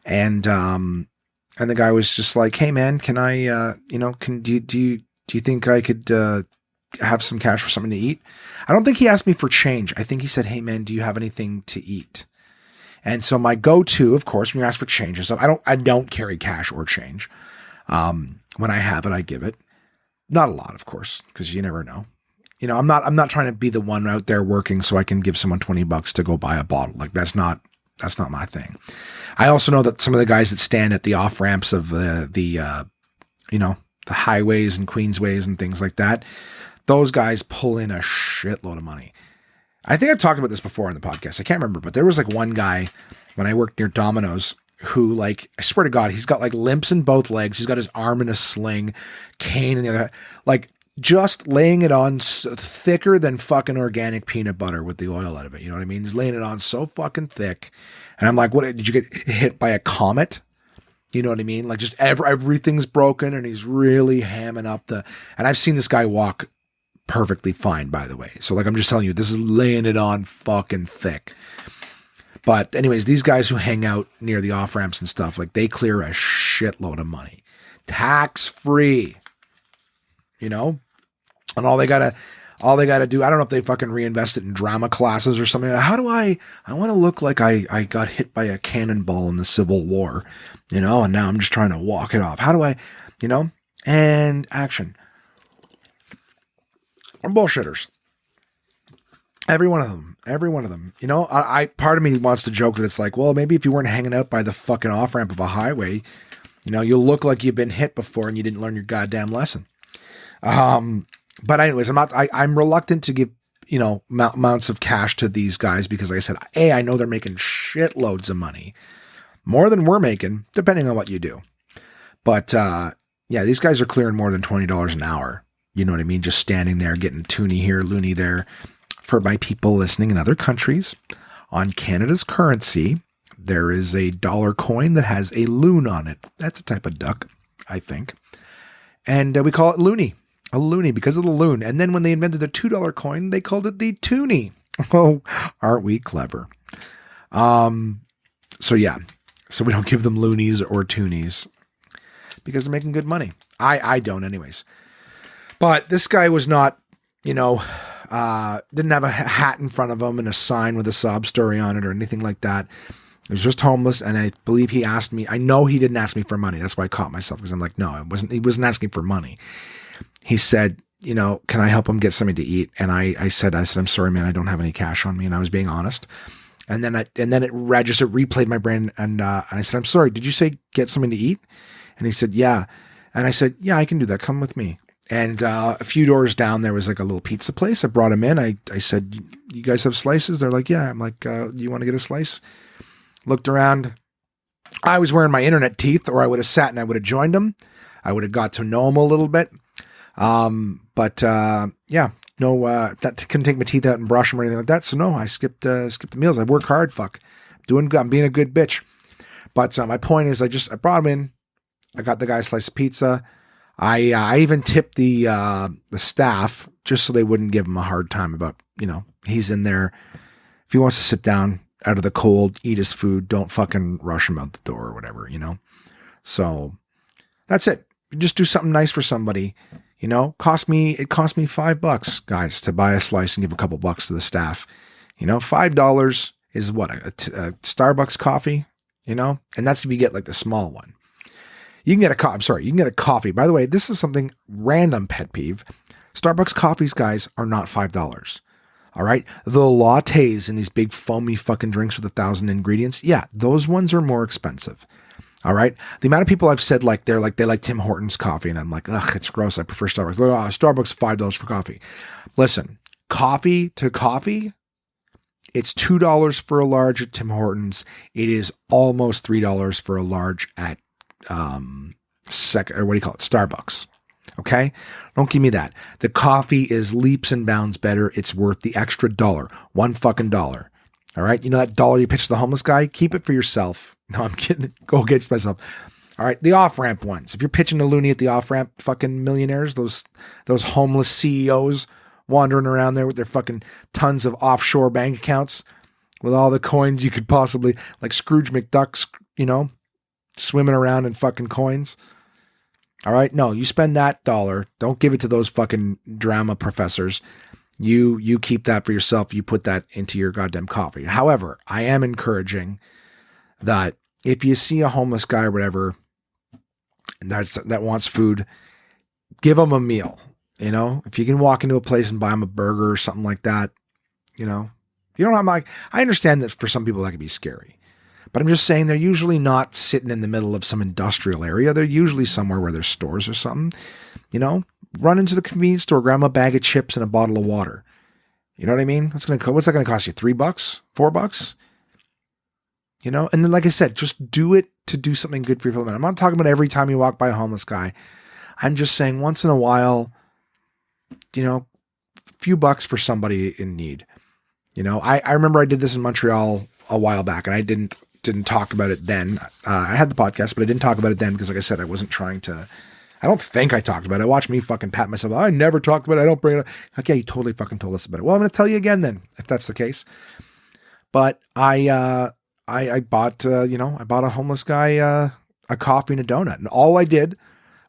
And the guy was just like, "Hey man, can I, do you think I could, have some cash for something to eat?" I don't think he asked me for change. I think he said, "Hey man, do you have anything to eat?" And so my go-to, of course, when you ask for change and stuff, I don't carry cash or change. When I have it, I give it. Not a lot, of course, because you never know. I'm not trying to be the one out there working so I can give someone $20 to go buy a bottle. Like that's not my thing. I also know that some of the guys that stand at the off ramps of the highways and Queensways and things like that, those guys pull in a shitload of money. I think I've talked about this before on the podcast. I can't remember, but there was like one guy when I worked near Domino's who, like, I swear to God, he's got like limps in both legs. He's got his arm in a sling, cane in the other, like just laying it on thicker than fucking organic peanut butter with the oil out of it. You know what I mean? He's laying it on so fucking thick. And I'm like, what, did you get hit by a comet? You know what I mean? Like just everything's broken and he's really hamming up and I've seen this guy walk perfectly fine, by the way. So like, I'm just telling you, this is laying it on fucking thick. But anyways, these guys who hang out near the off ramps and stuff, like they clear a shitload of money, tax free, and all they gotta do, I don't know if they fucking reinvest it in drama classes or something. How do I want to look like I got hit by a cannonball in the Civil War, and now I'm just trying to walk it off. How do I, and action. I'm bullshitters. Every one of them. I part of me wants to joke that it's like, well, maybe if you weren't hanging out by the fucking off ramp of a highway, you'll look like you've been hit before and you didn't learn your goddamn lesson. But anyways, I'm reluctant to give, amounts of cash to these guys because like I said, I know they're making shitloads of money, more than we're making, depending on what you do. But, these guys are clearing more than $20 an hour. You know what I mean? Just standing there, getting toony here, loony there. For my people listening in other countries, on Canada's currency, there is a dollar coin that has a loon on it. That's a type of duck, I think. And we call it loony. A loony because of the loon. And then when they invented the $2 coin, they called it the toonie. Oh, aren't we clever? So we don't give them loonies or toonies because they're making good money. I don't anyways. But this guy was not, didn't have a hat in front of him and a sign with a sob story on it or anything like that. He was just homeless. And I believe he asked me, I know he didn't ask me for money. That's why I caught myself because I'm like, no, he wasn't asking for money. He said, can I help him get something to eat? And I said, I'm sorry, man, I don't have any cash on me. And I was being honest. And then it replayed my brain. And I said, I'm sorry, did you say get something to eat? And he said, yeah. And I said, yeah, I can do that. Come with me. And a few doors down, there was like a little pizza place. I brought him in. I said, you guys have slices? They're like, yeah. I'm like, you want to get a slice? Looked around. I was wearing my internet teeth, or I would have sat and I would have joined them. I would have got to know him a little bit. But that couldn't take my teeth out and brush them or anything like that. So no, I skipped the meals. I work hard. Fuck. I'm being a good bitch. But my point is I brought him in. I got the guy a slice of pizza. I even tipped the staff just so they wouldn't give him a hard time about, he's in there. If he wants to sit down out of the cold, eat his food, don't fucking rush him out the door or whatever, So that's it. Just do something nice for somebody, it cost me $5, guys, to buy a slice and give a couple bucks to the staff. $5 is what, a Starbucks coffee, and that's if you get like the small one. You can get a coffee. By the way, this is something random pet peeve. Starbucks coffees, guys, are not $5. All right. The lattes in these big foamy fucking drinks with 1,000 ingredients. Yeah. Those ones are more expensive. All right. The amount of people I've said they like Tim Hortons coffee. And I'm like, ugh, it's gross. I prefer Starbucks. Starbucks, $5 for coffee. Listen, coffee to coffee. It's $2 for a large at Tim Hortons. It is almost $3 for a large at Starbucks. Okay. Don't give me that. The coffee is leaps and bounds better. It's worth the extra $1, $1 fucking dollar. All right. That $1 you pitch the homeless guy, keep it for yourself. No, I'm kidding. Go against myself. All right. The off-ramp ones. If you're pitching a loony at the off-ramp fucking millionaires, those homeless CEOs wandering around there with their fucking tons of offshore bank accounts with all the coins you could possibly, like Scrooge McDuck, swimming around in fucking coins. All right. No, you spend that $1. Don't give it to those fucking drama professors. You keep that for yourself. You put that into your goddamn coffee. However, I am encouraging that if you see a homeless guy or whatever that wants food, give them a meal. You know, if you can walk into a place and buy them a burger or something like that, you know, you don't have like, I understand that for some people that can be scary, but I'm just saying they're usually not sitting in the middle of some industrial area. They're usually somewhere where there's stores or something, you know, run into the convenience store, grab them a bag of chips and a bottle of water. You know what I mean? What's that going to cost you? $3, $4? You know? And then, like I said, just do it to do something good for your fellow man. I'm not talking about every time you walk by a homeless guy. I'm just saying once in a while, you know, a few bucks for somebody in need. You know, I remember I did this in Montreal a while back, and I didn't talk about it then. I had the podcast, but I didn't talk about it then because, like I said, I wasn't trying to. I don't think I talked about it. Watch me fucking pat myself. I never talked about it. I don't bring it up. Like, yeah, you totally fucking told us about it. Well, I'm going to tell you again then, if that's the case. But I bought, I bought a homeless guy a coffee and a donut, and all I did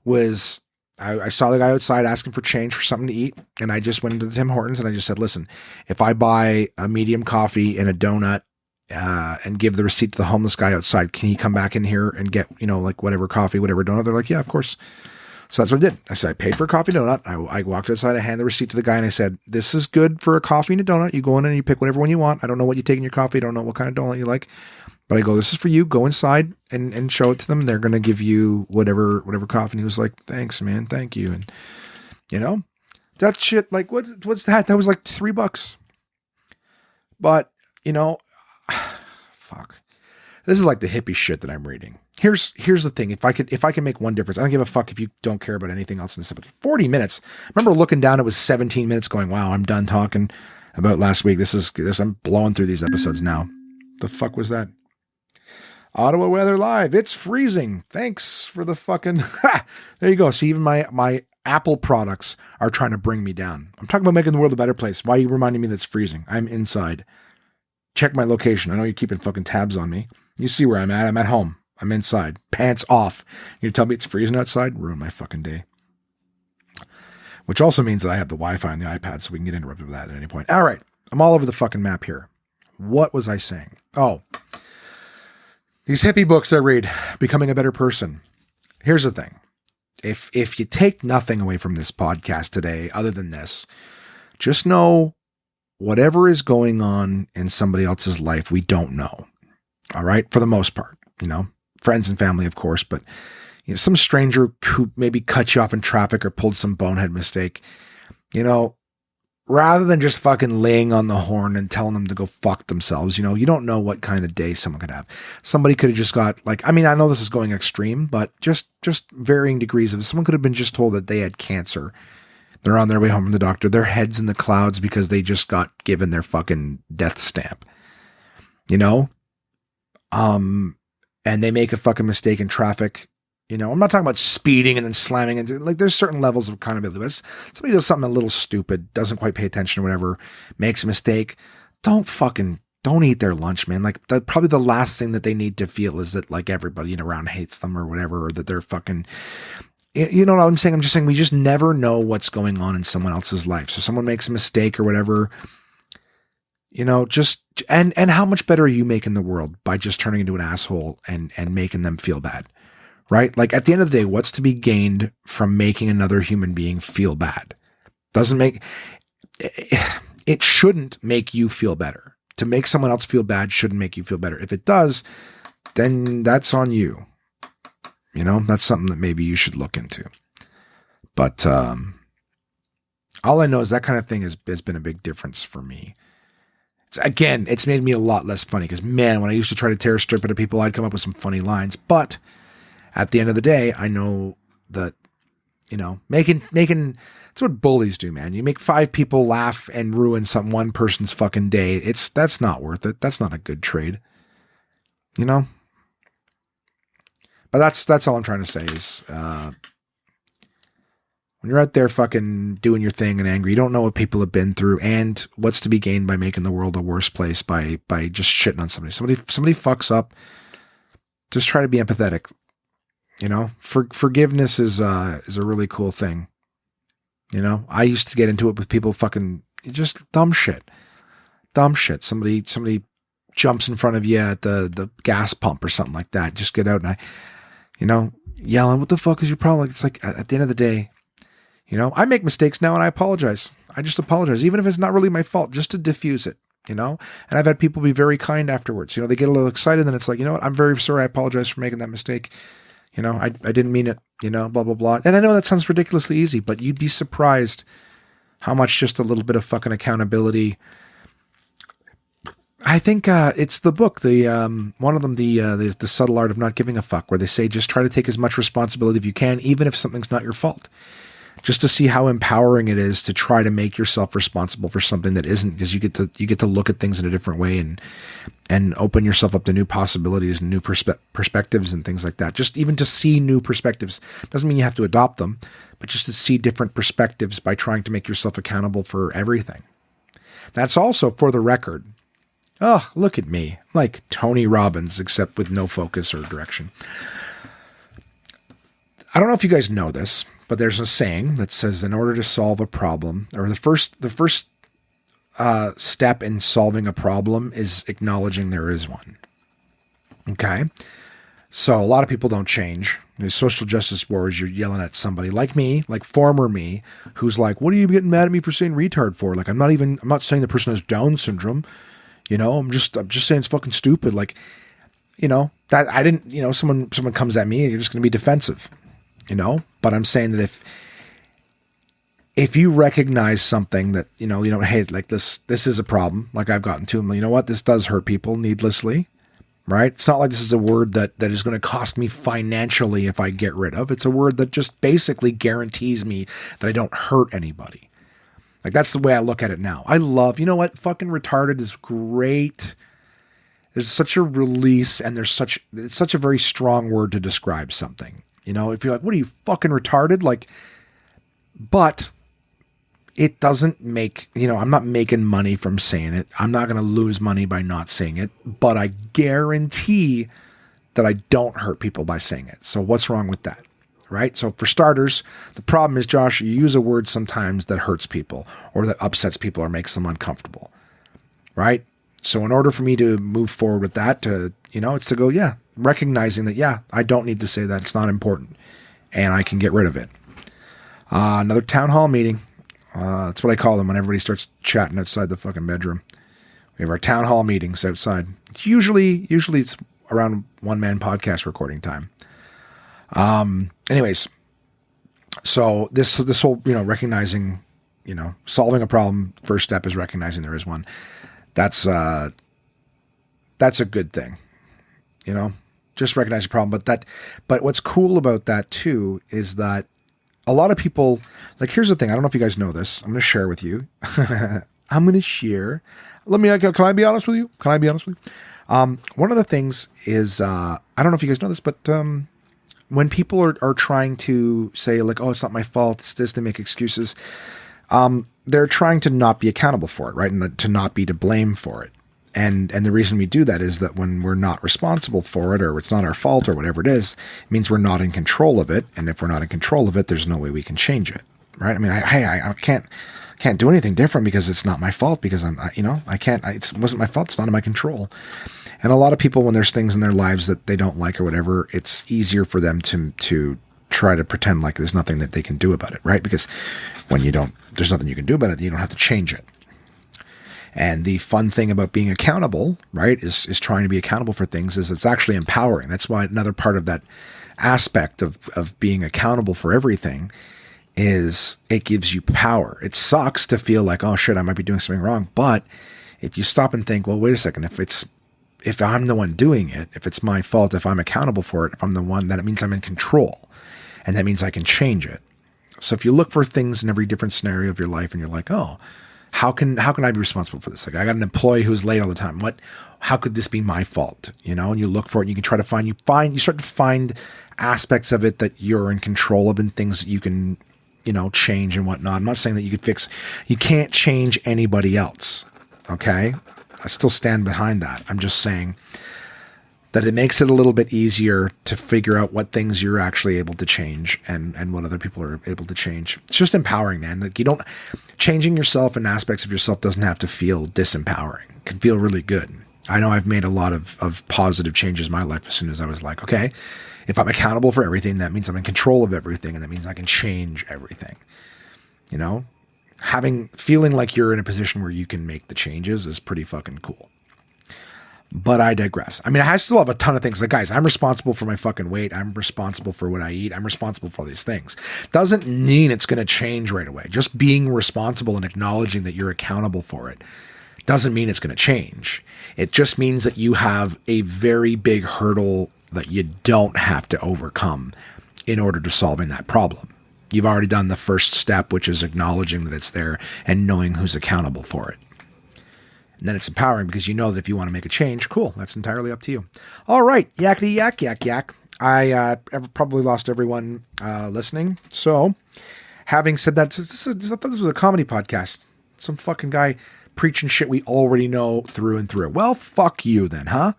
was. I saw the guy outside asking for change for something to eat, and I just went into the Tim Hortons and I just said, listen, if I buy a medium coffee and a donut and give the receipt to the homeless guy outside, can he come back in here and get, you know, like whatever coffee, whatever donut? They're like, yeah, of course. So that's what I did. I said, I paid for a coffee donut. I walked outside, I handed the receipt to the guy and I said, this is good for a coffee and a donut. You go in and you pick whatever one you want. I don't know what you take in your coffee. I don't know what kind of donut you like. But I go, this is for you. Go inside and show it to them. They're going to give you whatever coffee. And he was like, thanks, man. Thank you. And, you know, that shit, like, what's that? That was like $3. But, you know, fuck. This is like the hippie shit that I'm reading. Here's the thing. If I can make one difference, I don't give a fuck if you don't care about anything else in this episode. 40 minutes. I remember looking down, it was 17 minutes going, wow, I'm done talking about last week. I'm blowing through these episodes now. The fuck was that? Ottawa Weather Live. It's freezing. Thanks for the fucking... There you go. See, even my Apple products are trying to bring me down. I'm talking about making the world a better place. Why are you reminding me that it's freezing? I'm inside. Check my location. I know you're keeping fucking tabs on me. You see where I'm at. I'm at home. I'm inside. Pants off. You tell me it's freezing outside? Ruin my fucking day. Which also means that I have the Wi-Fi on the iPad, so we can get interrupted with that at any point. All right. I'm all over the fucking map here. What was I saying? Oh, these hippie books I read, Becoming a Better Person. Here's the thing. If you take nothing away from this podcast today, other than this, just know whatever is going on in somebody else's life, we don't know. All right. For the most part, you know, friends and family, of course, but you know, some stranger who maybe cut you off in traffic or pulled some bonehead mistake, you know, rather than just fucking laying on the horn and telling them to go fuck themselves, you know, you don't know what kind of day someone could have. Somebody could have just got like, I mean, I know this is going extreme, but just varying degrees of someone could have been just told that they had cancer. They're on their way home from the doctor. Their head's in the clouds because they just got given their fucking death stamp, you know? And they make a fucking mistake in traffic. You know, I'm not talking about speeding and then slamming into, like, there's certain levels of accountability, but somebody does something a little stupid, doesn't quite pay attention or whatever, makes a mistake. Don't eat their lunch, man. Like, probably the last thing that they need to feel is that, like, everybody around hates them or whatever, or that they're fucking, you know what I'm saying? I'm just saying we just never know what's going on in someone else's life. So someone makes a mistake or whatever, you know, just, and how much better are you making the world by just turning into an asshole and making them feel bad? Right? Like, at the end of the day, what's to be gained from making another human being feel bad? It shouldn't make you feel better. To make someone else feel bad shouldn't make you feel better. If it does, then that's on you. You know, that's something that maybe you should look into. But all I know is that kind of thing has been a big difference for me. It's made me a lot less funny because, man, when I used to try to tear a strip at people, I'd come up with some funny lines. But at the end of the day, I know that, you know, making it's what bullies do, man. You make 5 people laugh and ruin one person's fucking day. That's not worth it. That's not a good trade, you know? But that's all I'm trying to say is, when you're out there fucking doing your thing and angry, you don't know what people have been through and what's to be gained by making the world a worse place by just shitting on somebody. Somebody fucks up. Just try to be empathetic. You know, forgiveness is a really cool thing. You know, I used to get into it with people fucking just dumb shit. Somebody jumps in front of you at the gas pump or something like that. Just get out and yelling, what the fuck is your problem? It's like, at the end of the day, You know, I make mistakes now and I apologize. I just apologize, even if it's not really my fault, just to diffuse it, you know? And I've had people be very kind afterwards. You know, they get a little excited and it's like, you know what? I'm very sorry. I apologize for making that mistake. You know, I didn't mean it, you know, blah, blah, blah. And I know that sounds ridiculously easy, but you'd be surprised how much just a little bit of fucking accountability. I think it's the book, one of them, the Subtle Art of Not Giving a Fuck, where they say just try to take as much responsibility as you can, even if something's not your fault. Just to see how empowering it is to try to make yourself responsible for something that isn't, because you get to look at things in a different way and open yourself up to new possibilities and new perspectives and things like that. Just even to see new perspectives doesn't mean you have to adopt them, but just to see different perspectives by trying to make yourself accountable for everything. That's also, for the record, oh, look at me, like Tony Robbins, except with no focus or direction. I don't know if you guys know this, but there's a saying that says in order to solve a problem, or the first step in solving a problem is acknowledging there is one. Okay? So a lot of people don't change. Social justice wars, you're yelling at somebody like me, like former me, who's like, what are you getting mad at me for saying retard for? Like, I'm not saying the person has Down syndrome. You know, I'm just saying it's fucking stupid. Like, you know, that I didn't, you know, someone comes at me, you're just going to be defensive, you know, but I'm saying that if you recognize something that, you know, hey, like this is a problem, like I've gotten to, you know what, this does hurt people needlessly, right? It's not like this is a word that is going to cost me financially if I get rid of. It's a word that just basically guarantees me that I don't hurt anybody. Like, that's the way I look at it now. I love, you know what? Fucking retarded is great. There's such a release, and it's such a very strong word to describe something. You know, if you're like, what are you, fucking retarded? Like, but it doesn't make, you know, I'm not making money from saying it. I'm not going to lose money by not saying it, but I guarantee that I don't hurt people by saying it. So what's wrong with that? Right? So for starters, the problem is, Josh, you use a word sometimes that hurts people or that upsets people or makes them uncomfortable. Right? So in order for me to move forward with that, it's to go, yeah, recognizing that, yeah, I don't need to say that. It's not important and I can get rid of it. Another town hall meeting. That's what I call them when everybody starts chatting outside the fucking bedroom. We have our town hall meetings outside. It's usually it's around one-man podcast recording time. Anyways, so this whole, you know, recognizing, you know, solving a problem, first step is recognizing there is one. That's a good thing, you know, just recognize the problem. But what's cool about that too, is that a lot of people, like, here's the thing. I don't know if you guys know this. I'm going to share with you. I'm going to share. Can I be honest with you? One of the things is, I don't know if you guys know this, but, when people are trying to say, like, oh, it's not my fault, it's this, they make excuses, they're trying to not be accountable for it, right? And to not be to blame for it. And the reason we do that is that when we're not responsible for it, or it's not our fault, or whatever it is, it means we're not in control of it. And if we're not in control of it, there's no way we can change it, right? I mean, I can't do anything different because it's not my fault, because it wasn't my fault. It's not in my control. And a lot of people, when there's things in their lives that they don't like or whatever, it's easier for them to try to pretend like there's nothing that they can do about it, right? Because when there's nothing you can do about it, you don't have to change it. And the fun thing about being accountable, right, is trying to be accountable for things, is it's actually empowering. That's why another part of that aspect of being accountable for everything is it gives you power. It sucks to feel like, oh shit, I might be doing something wrong. But if you stop and think, well, wait a second, if I'm the one doing it, if it's my fault, if I'm accountable for it, if I'm the one, then it means I'm in control. And that means I can change it. So if you look for things in every different scenario of your life and you're like, oh, how can I be responsible for this? Like, I got an employee who's late all the time. How could this be my fault? You know, and you look for it and you can try to you start to find aspects of it that you're in control of and things that you can, you know, change and whatnot. I'm not saying that you can't change anybody else. Okay. I still stand behind that. I'm just saying that it makes it a little bit easier to figure out what things you're actually able to change and what other people are able to change. It's just empowering, man. Like, changing yourself and aspects of yourself doesn't have to feel disempowering. It can feel really good. I know I've made a lot of positive changes in my life as soon as I was like, okay, if I'm accountable for everything, that means I'm in control of everything, and that means I can change everything. You know, feeling like you're in a position where you can make the changes is pretty fucking cool. But I digress. I mean, I still have a ton of things. Like, guys, I'm responsible for my fucking weight. I'm responsible for what I eat. I'm responsible for all these things. Doesn't mean it's going to change right away. Just being responsible and acknowledging that you're accountable for it doesn't mean it's going to change. It just means that you have a very big hurdle that you don't have to overcome in order to solving that problem. You've already done the first step, which is acknowledging that it's there and knowing who's accountable for it. And then it's empowering because you know that if you want to make a change, cool, that's entirely up to you. All right, yakety yak, yak, yak. I probably lost everyone listening. So, having said that, I thought this was a comedy podcast. Some fucking guy preaching shit we already know through and through. Well, fuck you then, huh?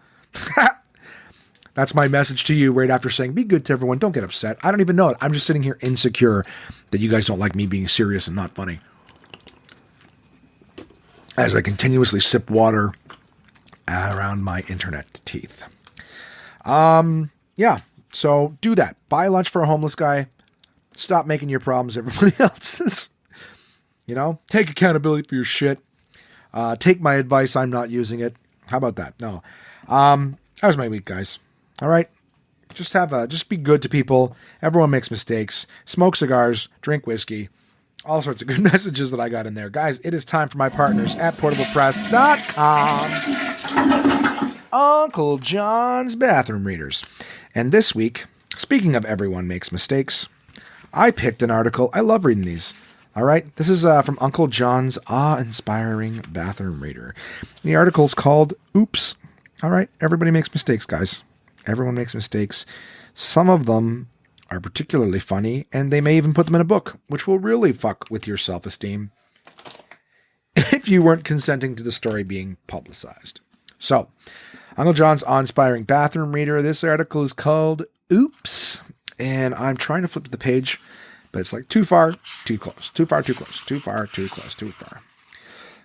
That's my message to you right after saying, be good to everyone. Don't get upset. I don't even know it. I'm just sitting here insecure that you guys don't like me being serious and not funny. As I continuously sip water around my internet teeth. Yeah, so do that. Buy lunch for a homeless guy. Stop making your problems everybody else's. You know, take accountability for your shit. Take my advice. I'm not using it. How about that? No. That was my week, guys. All right. Just be good to people. Everyone makes mistakes. Smoke cigars, drink whiskey. All sorts of good messages that I got in there. Guys, it is time for my partners at portablepress.com. Uncle John's Bathroom Readers. And this week, speaking of everyone makes mistakes, I picked an article. I love reading these. All right. This is from Uncle John's awe-inspiring bathroom reader. The article's called Oops. All right. Everybody makes mistakes, guys. Everyone makes mistakes. Some of them are particularly funny, and they may even put them in a book, which will really fuck with your self-esteem if you weren't consenting to the story being publicized. So, Uncle John's awe-inspiring bathroom reader. This article is called Oops, and I'm trying to flip to the page, but it's like too far, too close, too far, too close, too far, too close, too far.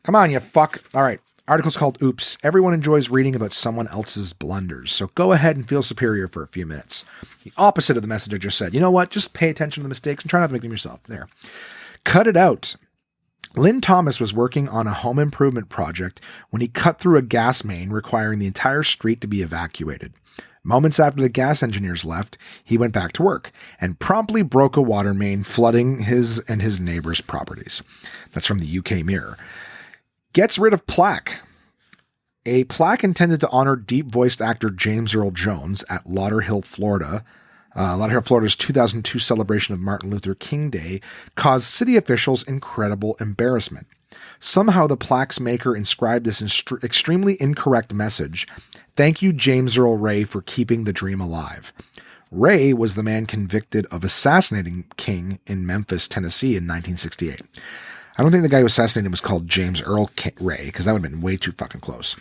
Come on, you fuck. All right. Article's called Oops. Everyone enjoys reading about someone else's blunders, so go ahead and feel superior for a few minutes. The opposite of the message I just said. You know what? Just pay attention to the mistakes and try not to make them yourself. There. Cut it out. Lynn Thomas was working on a home improvement project when he cut through a gas main requiring the entire street to be evacuated. Moments after the gas engineers left, he went back to work and promptly broke a water main, flooding his and his neighbors' properties. That's from the UK Mirror. Gets rid of plaque. A plaque intended to honor deep-voiced actor James Earl Jones at Lauderhill, Florida. Lauderhill, Florida's 2002 celebration of Martin Luther King Day caused city officials incredible embarrassment. Somehow the plaque's maker inscribed this extremely incorrect message: "Thank you, James Earl Ray, for keeping the dream alive." Ray was the man convicted of assassinating King in Memphis, Tennessee in 1968. I don't think the guy who assassinated him was called James Earl Ray, because that would have been way too fucking close.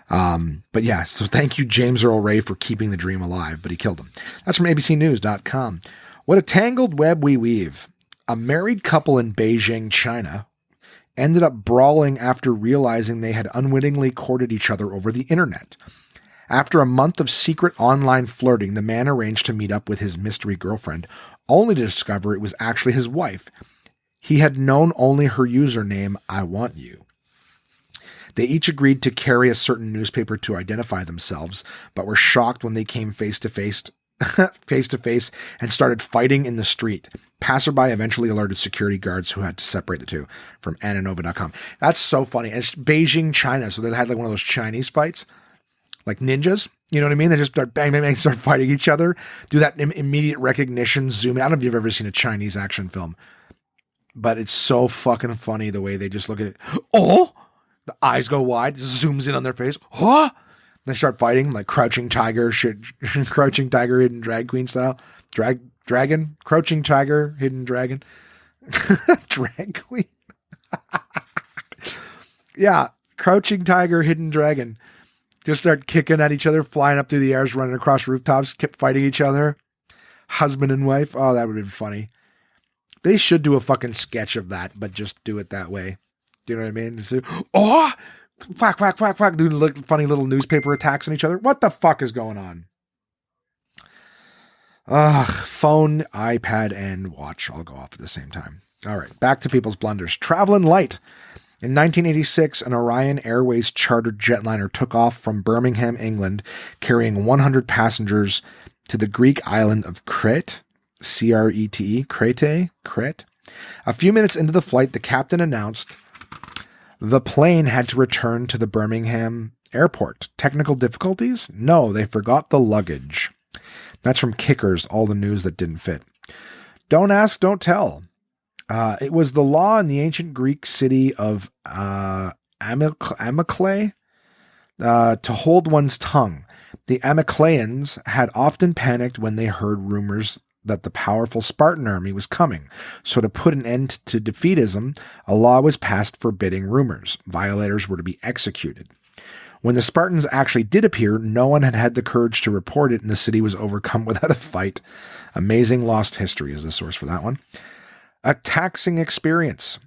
But yeah, so thank you, James Earl Ray, for keeping the dream alive, but he killed him. That's from abcnews.com. What a tangled web we weave. A married couple in Beijing, China, ended up brawling after realizing they had unwittingly courted each other over the internet. After a month of secret online flirting, the man arranged to meet up with his mystery girlfriend, only to discover it was actually his wife. He had known only her username, I Want You. They each agreed to carry a certain newspaper to identify themselves, but were shocked when they came face to face and started fighting in the street. Passerby eventually alerted security guards who had to separate the two, from Ananova.com. That's so funny. And it's Beijing, China, so they had like one of those Chinese fights, like ninjas. You know what I mean? They just start bang, bang, bang, start fighting each other, do that immediate recognition, zoom in. I don't know if you've ever seen a Chinese action film, but it's so fucking funny the way they just look at it. Oh, the eyes go wide, just zooms in on their face. Oh, they start fighting like Crouching Tiger, Crouching Tiger, Hidden Drag Queen style. Dragon, Crouching Tiger, Hidden Dragon, Drag Queen. Yeah, Crouching Tiger, Hidden Dragon. Just start kicking at each other, flying up through the airs, running across rooftops, kept fighting each other. Husband and wife. Oh, that would have been funny. They should do a fucking sketch of that, but just do it that way. Do you know what I mean? Just, oh, Whack, whack, whack, whack, doing funny little newspaper attacks on each other. What the fuck is going on? Phone, iPad, and watch all go off at the same time. All right, back to people's blunders. Traveling light. In 1986, an Orion Airways chartered jetliner took off from Birmingham, England, carrying 100 passengers to the Greek island of Crete, C-R-E-T-E, Crete. A few minutes into the flight, the captain announced the plane had to return to the Birmingham airport. Technical difficulties? No, they forgot the luggage. That's from Kickers, all the news that didn't fit. Don't ask, don't tell. It was the law in the ancient Greek city of Amyclae to hold one's tongue. The Amyclaeans had often panicked when they heard rumors that the powerful Spartan army was coming. So to put an end to defeatism, a law was passed forbidding rumors. Violators were to be executed. When the Spartans actually did appear, no one had had the courage to report it, and the city was overcome without a fight. Amazing lost history is the source for that one. A taxing experience.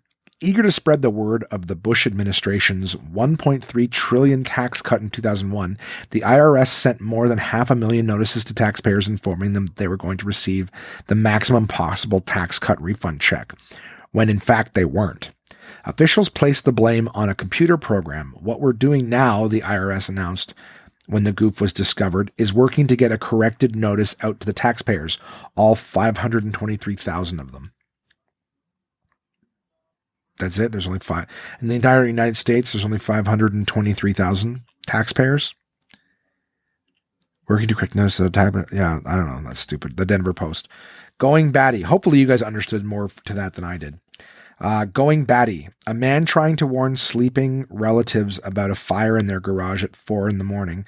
Eager to spread the word of the Bush administration's $1.3 trillion tax cut in 2001, the IRS sent more than 500,000 notices to taxpayers informing them that they were going to receive the maximum possible tax cut refund check, when in fact they weren't. Officials placed the blame on a computer program. What we're doing now, the IRS announced when the goof was discovered, is working to get a corrected notice out to the taxpayers, all 523,000 of them. That's it. There's only 5. In the entire United States, there's only 523,000 taxpayers. Working to correct notice of the type. Yeah, I don't know. That's stupid. The Denver Post. Going batty. Hopefully you guys understood more to that than I did. Going batty. A man trying to warn sleeping relatives about a fire in their garage at 4 a.m.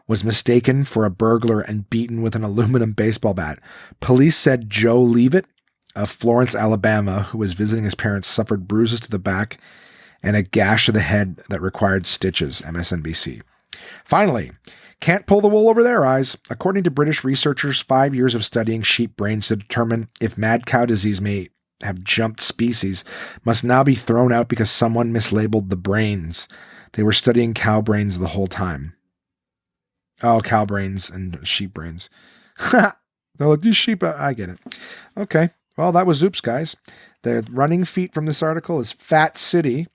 was mistaken for a burglar and beaten with an aluminum baseball bat. Police said Joe Leavitt of Florence, Alabama, who was visiting his parents, suffered bruises to the back and a gash to the head that required stitches, MSNBC. Finally, can't pull the wool over their eyes. According to British researchers, 5 years of studying sheep brains to determine if mad cow disease may have jumped species must now be thrown out because someone mislabeled the brains. They were studying cow brains the whole time. Oh, cow brains and sheep brains. They're like, these sheep, I get it. Okay. Well, that was Oops, guys. The running feat from this article is Fat City.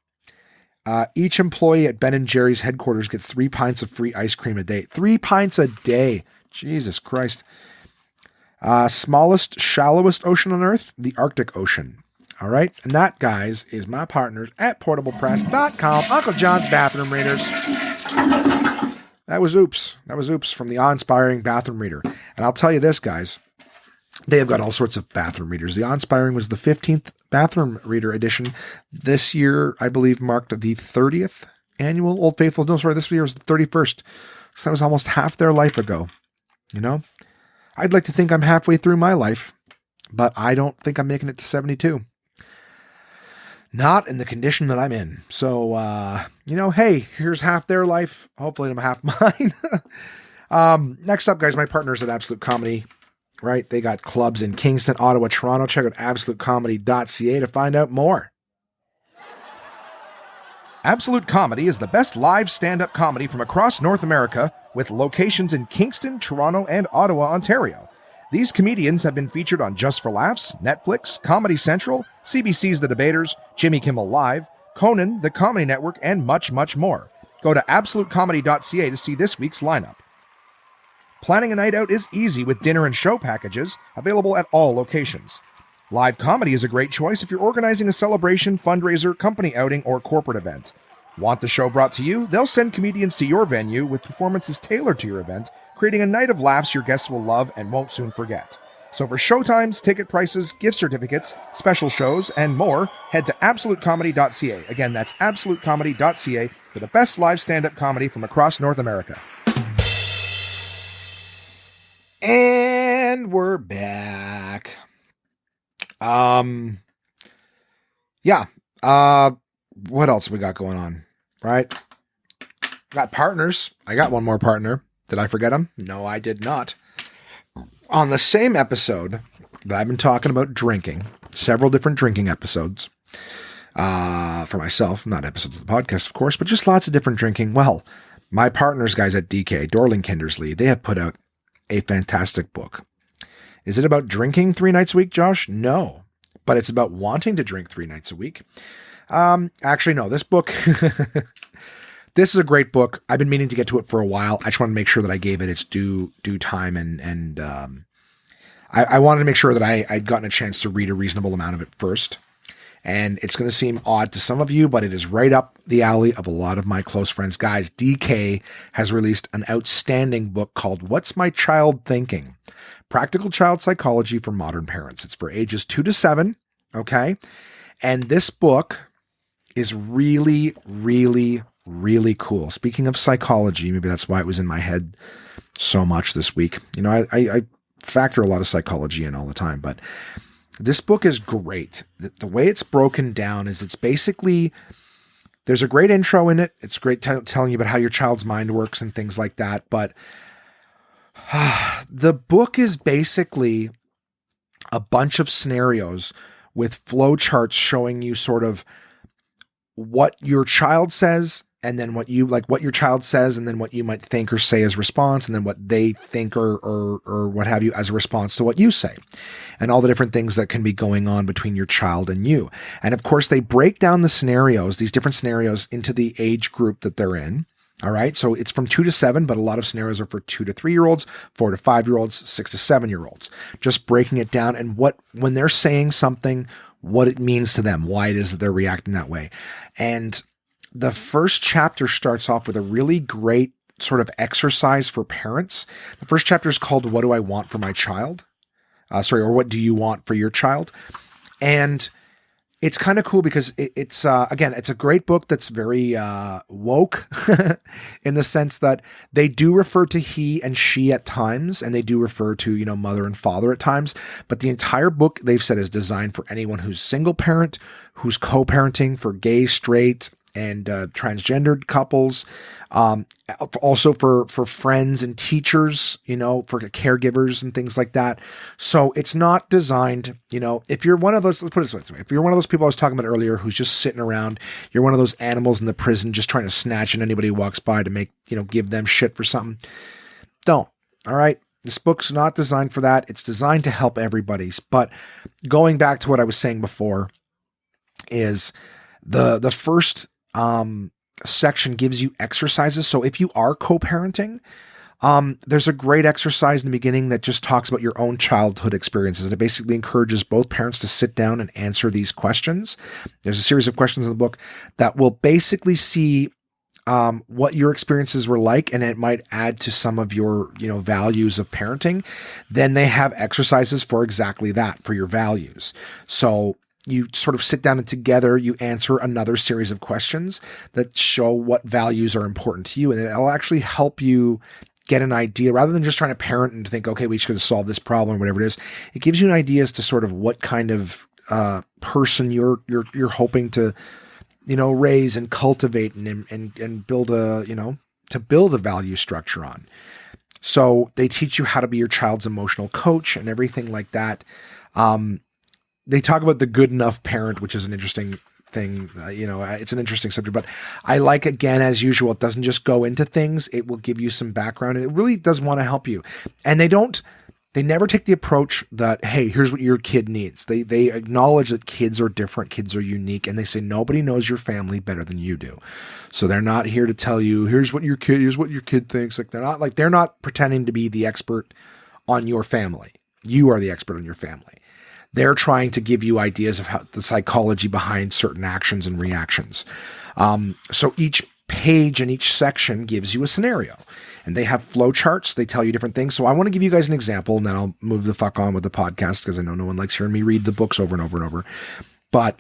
Each employee at Ben & Jerry's headquarters gets 3 pints of free ice cream a day. 3 pints a day. Jesus Christ. Smallest, shallowest ocean on Earth, the Arctic Ocean. All right. And that, guys, is my partners at portablepress.com, Uncle John's Bathroom Readers. That was Oops. That was Oops from the awe-inspiring bathroom reader. And I'll tell you this, guys. They have got all sorts of bathroom readers. The Awe-Inspiring was the 15th bathroom reader edition. This year, I believe, marked the 30th annual Old Faithful. No, sorry, this year was the 31st. So that was almost half their life ago. You know? I'd like to think I'm halfway through my life, but I don't think I'm making it to 72. Not in the condition that I'm in. So, hey, here's half their life. Hopefully I'm half mine. Next up, guys, my partners at Absolute Comedy. Right, they got clubs in Kingston, Ottawa, Toronto. Check out absolutecomedy.ca to find out more. Absolute Comedy is the best live stand-up comedy from across North America, with locations in Kingston, Toronto, and Ottawa, Ontario. These comedians have been featured on Just for Laughs, Netflix, Comedy Central, CBC's The Debaters, Jimmy Kimmel Live, Conan, The Comedy Network, and much, much more. Go to absolutecomedy.ca to see this week's lineup. Planning a night out is easy with dinner and show packages available at all locations. Live comedy is a great choice if you're organizing a celebration, fundraiser, company outing, or corporate event. Want the show brought to you? They'll send comedians to your venue with performances tailored to your event, creating a night of laughs your guests will love and won't soon forget. So for showtimes, ticket prices, gift certificates, special shows, and more, head to absolutecomedy.ca. Again, that's absolutecomedy.ca for the best live stand-up comedy from across North America. And we're back. What else we got going on? Right? Got partners. I got one more partner. Did I forget him? No, I did not. On the same episode that I've been talking about drinking, several different drinking episodes, for myself, not episodes of the podcast, of course, but just lots of different drinking. Well, my partners, guys at DK, Dorling Kindersley, they have put out a fantastic book. Is it about drinking 3 nights a week, Josh? No, but it's about wanting to drink 3 nights a week. Actually, no, this book, this is a great book. I've been meaning to get to it for a while. I just want to make sure that I gave it its due time. And I wanted to make sure that I'd gotten a chance to read a reasonable amount of it first. And it's going to seem odd to some of you, but it is right up the alley of a lot of my close friends. Guys, DK has released an outstanding book called What's My Child Thinking? Practical Child Psychology for Modern Parents. It's for ages 2 to 7. Okay. And this book is really, really, really cool. Speaking of psychology, maybe that's why it was in my head so much this week. You know, I factor a lot of psychology in all the time, but this book is great. The way it's broken down is it's basically, there's a great intro in it. It's great telling you about how your child's mind works and things like that. But the book is basically a bunch of scenarios with flowcharts showing you sort of what your child says, and then what your child says, and then what you might think or say as response, and then what they think or what have you as a response to what you say, and all the different things that can be going on between your child and you. And of course, they break down the scenarios, these different scenarios, into the age group that they're in. All right. So it's from 2 to 7, but a lot of scenarios are for 2 to 3-year-olds, 4 to 5-year-olds, 6 to 7-year-olds, just breaking it down and when they're saying something, what it means to them, why it is that they're reacting that way. And the first chapter starts off with a really great sort of exercise for parents. The first chapter is called What Do I Want for My Child? Or What Do You Want for Your Child? And it's kind of cool because it's a great book that's very woke in the sense that they do refer to he and she at times, and they do refer to, mother and father at times. But the entire book, they've said, is designed for anyone who's single parent, who's co-parenting, for gay, straight, and transgendered couples, also for friends and teachers, for caregivers and things like that. So it's not designed, if you're one of those, let's put it this way, if you're one of those people I was talking about earlier who's just sitting around, you're one of those animals in the prison just trying to snatch at anybody who walks by to make, give them shit for something. Don't. All right. This book's not designed for that. It's designed to help everybody. But going back to what I was saying before is the first section gives you exercises. So if you are co-parenting, there's a great exercise in the beginning that just talks about your own childhood experiences. And it basically encourages both parents to sit down and answer these questions. There's a series of questions in the book that will basically see what your experiences were like, and it might add to some of your, values of parenting. Then they have exercises for exactly that, for your values. So you sort of sit down and together you answer another series of questions that show what values are important to you. And it'll actually help you get an idea rather than just trying to parent and think, okay, we just got to solve this problem or whatever it is. It gives you an idea as to sort of what kind of person you're hoping to, raise and cultivate and build to build a value structure on. So they teach you how to be your child's emotional coach and everything like that. They talk about the good enough parent, which is an interesting thing. It's an interesting subject, but I like, again, as usual, it doesn't just go into things. It will give you some background, and it really does want to help you. And they never take the approach that, hey, here's what your kid needs. They acknowledge that kids are different, kids are unique, and they say nobody knows your family better than you do. So they're not here to tell you, here's what your kid thinks. They're not pretending to be the expert on your family. You are the expert on your family. They're trying to give you ideas of how the psychology behind certain actions and reactions. So each page and each section gives you a scenario, and they have flow charts. They tell you different things. So I want to give you guys an example, and then I'll move the fuck on with the podcast because I know no one likes hearing me read the books over and over and over. But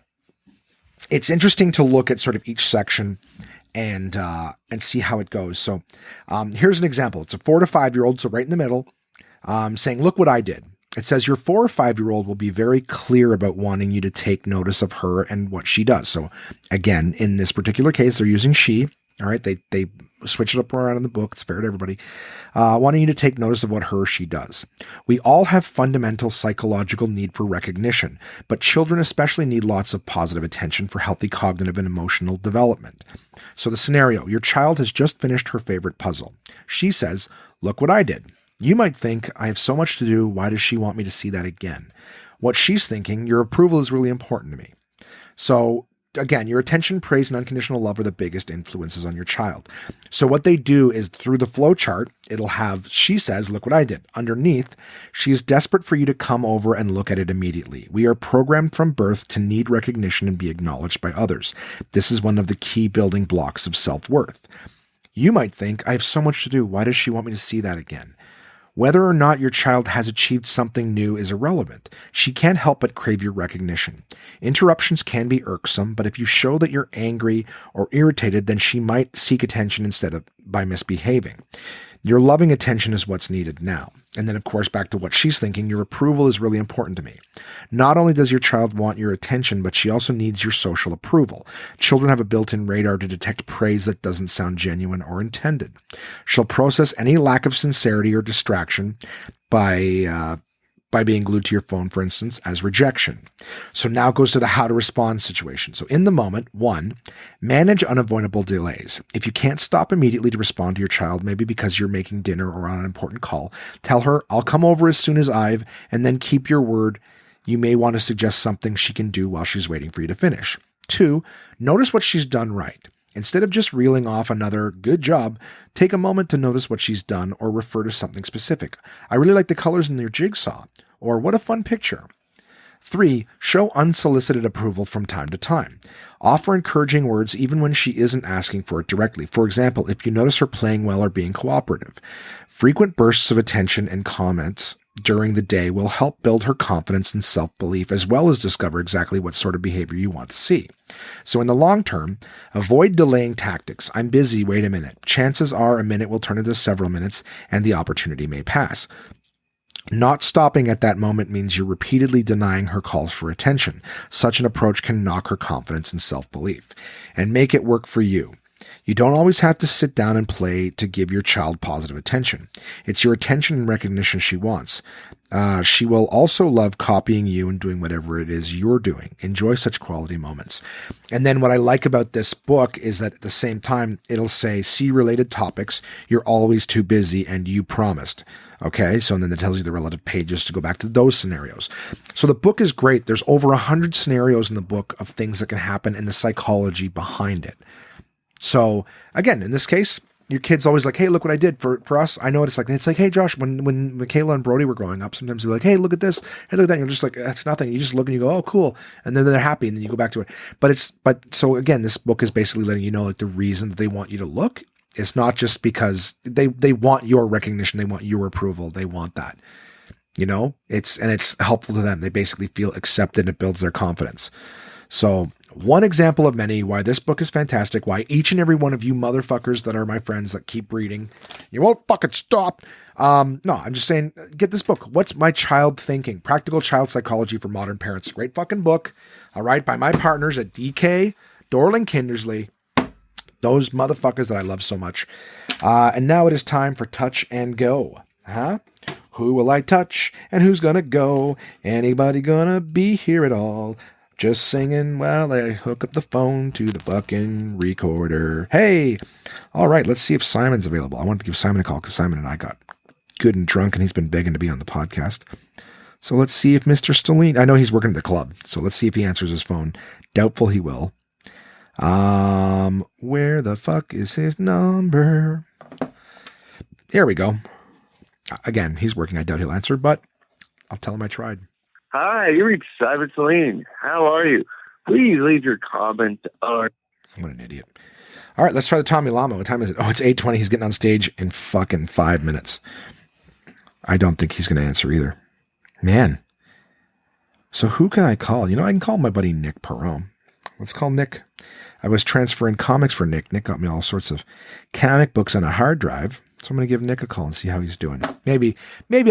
it's interesting to look at sort of each section and see how it goes. So here's an example. It's a 4 to 5-year-old, so right in the middle, saying, look what I did. It says your 4 or 5-year-old will be very clear about wanting you to take notice of her and what she does. So again, in this particular case, they're using she. All right. They switch it up around in the book. It's fair to everybody. Wanting you to take notice of what he or she does. We all have fundamental psychological need for recognition, but children especially need lots of positive attention for healthy cognitive and emotional development. So the scenario, your child has just finished her favorite puzzle. She says, "Look what I did." You might think, "I have so much to do. Why does she want me to see that again?" What she's thinking, "Your approval is really important to me." So again, your attention, praise, and unconditional love are the biggest influences on your child. So what they do is through the flow chart, it'll have, she says, "Look what I did." Underneath, she is desperate for you to come over and look at it immediately. We are programmed from birth to need recognition and be acknowledged by others. This is one of the key building blocks of self-worth. You might think, "I have so much to do. Why does she want me to see that again?" Whether or not your child has achieved something new is irrelevant. She can't help but crave your recognition. Interruptions can be irksome, but if you show that you're angry or irritated, then she might seek attention instead of by misbehaving. Your loving attention is what's needed now. And then, of course, back to what she's thinking, your approval is really important to me. Not only does your child want your attention, but she also needs your social approval. Children have a built-in radar to detect praise that doesn't sound genuine or intended. She'll process any lack of sincerity or distraction by being glued to your phone, for instance, as rejection. So now it goes to the how to respond situation. So in the moment, 1, manage unavoidable delays. If you can't stop immediately to respond to your child, maybe because you're making dinner or on an important call, tell her, "I'll come over as soon as and then keep your word." You may want to suggest something she can do while she's waiting for you to finish. 2, notice what she's done right. Instead of just reeling off another "good job," take a moment to notice what she's done or refer to something specific. "I really like the colors in your jigsaw," or "what a fun picture." 3, show unsolicited approval from time to time. Offer encouraging words even when she isn't asking for it directly. For example, if you notice her playing well or being cooperative. Frequent bursts of attention and comments during the day will help build her confidence and self-belief, as well as discover exactly what sort of behavior you want to see. So in the long term, avoid delaying tactics. "I'm busy, wait a minute." Chances are a minute will turn into several minutes and the opportunity may pass. Not stopping at that moment means you're repeatedly denying her calls for attention. Such an approach can knock her confidence and self-belief. And make it work for you. You don't always have to sit down and play to give your child positive attention. It's your attention and recognition she wants. She will also love copying you and doing whatever it is you're doing. Enjoy such quality moments. And then what I like about this book is that at the same time, it'll say, "See related topics. You're always too busy and you promised." Okay, so then it tells you the relative pages to go back to those scenarios. So the book is great. There's over 100 scenarios in the book of things that can happen and the psychology behind it. So again, in this case, your kid's always like, "Hey, look what I did." For us, I know what it's like. It's like, "Hey, Josh," when Michaela and Brody were growing up, sometimes we're like, "Hey, look at this. Hey, look at that." And you're just like, "That's nothing." You just look and you go, "Oh, cool." And then they're happy and then you go back to it. But so again, this book is basically letting you know, like, the reason that they want you to look. It's not just because they want your recognition. They want your approval. They want that, it's helpful to them. They basically feel accepted. It builds their confidence. So one example of many why this book is fantastic, why each and every one of you motherfuckers that are my friends that keep reading, you won't fucking stop. No, I'm just saying, get this book. What's My Child Thinking? Practical Child Psychology for Modern Parents. Great fucking book. All right. By my partners at DK, Dorling Kindersley. Those motherfuckers that I love so much. And now it is time for Touch and Go. Who will I touch and who's gonna go? Anybody gonna be here at all? Just singing while I hook up the phone to the fucking recorder. Hey! All right, let's see if Simon's available. I wanted to give Simon a call because Simon and I got good and drunk and he's been begging to be on the podcast. So let's see if Mr. Stalline, I know he's working at the club, so let's see if he answers his phone. Doubtful he will. Where the fuck is his number? There we go. Again, he's working. I doubt he'll answer, but I'll tell him I tried. Hi, you reached Simon Stalline. How are you? Please leave your comment on... What an idiot. All right, let's try the Tommy Lama. What time is it? Oh, it's 8:20. He's getting on stage in fucking 5 minutes. I don't think he's going to answer either. Man. So who can I call? I can call my buddy Nick Perron. Let's call Nick. I was transferring comics for Nick. Nick got me all sorts of comic books on a hard drive. So I'm going to give Nick a call and see how he's doing. Maybe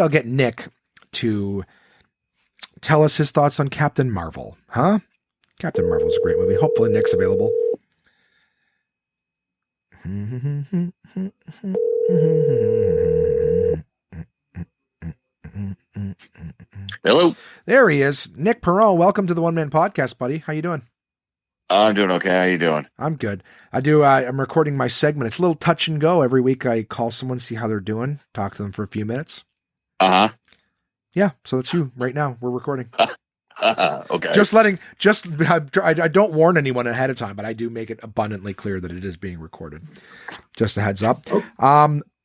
I'll get Nick to tell us his thoughts on Captain Marvel. Huh? Captain Marvel's a great movie. Hopefully Nick's available. Hello. There he is. Nick Perron, welcome to the One Man Podcast, buddy. How you doing? I'm doing okay. How you doing? I'm good. I'm recording my segment. It's a little touch and go. Every week I call someone, see how they're doing, talk to them for a few minutes. Uh-huh. Yeah, so that's you right now. We're recording. Okay. I don't warn anyone ahead of time, but I do make it abundantly clear that it is being recorded. Just a heads up.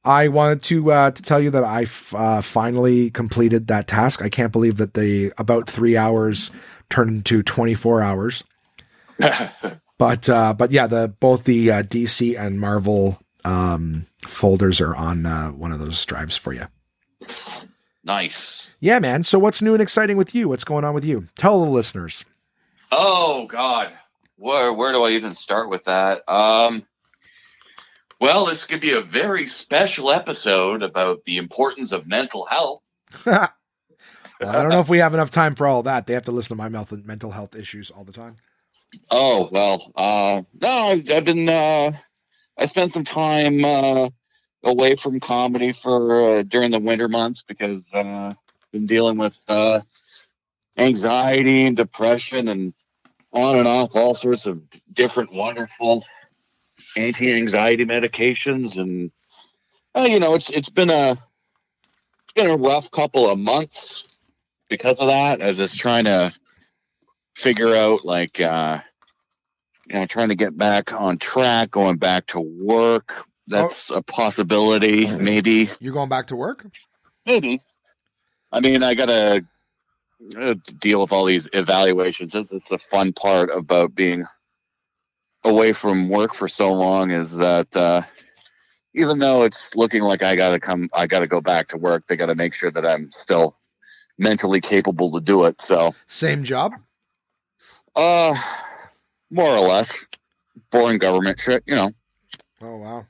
I wanted to tell you that I finally completed that task. I can't believe that the about 3 hours turned into 24 hours. But yeah, both the DC and Marvel folders are on one of those drives for you. Nice. Yeah, man. So what's new and exciting with you? What's going on with you? Tell the listeners. Oh God, where do I even start with that? Well, this could be a very special episode about the importance of mental health. Well, I don't know if we have enough time for all that. They have to listen to my mental health issues all the time. Oh well, no, I've been I spent some time away from comedy for during the winter months because been dealing with anxiety and depression and on and off all sorts of different wonderful anti-anxiety medications, and it's been a rough couple of months because of that, as it's trying to figure out trying to get back on track, going back to work. That's a possibility. Maybe you're going back to work. Maybe. I mean, I gotta deal with all these evaluations. It's a fun part about being away from work for so long, is that even though it's looking like I gotta go back to work, they gotta make sure that I'm still mentally capable to do it. So same job? More or less. Boring government shit, you know. Oh wow.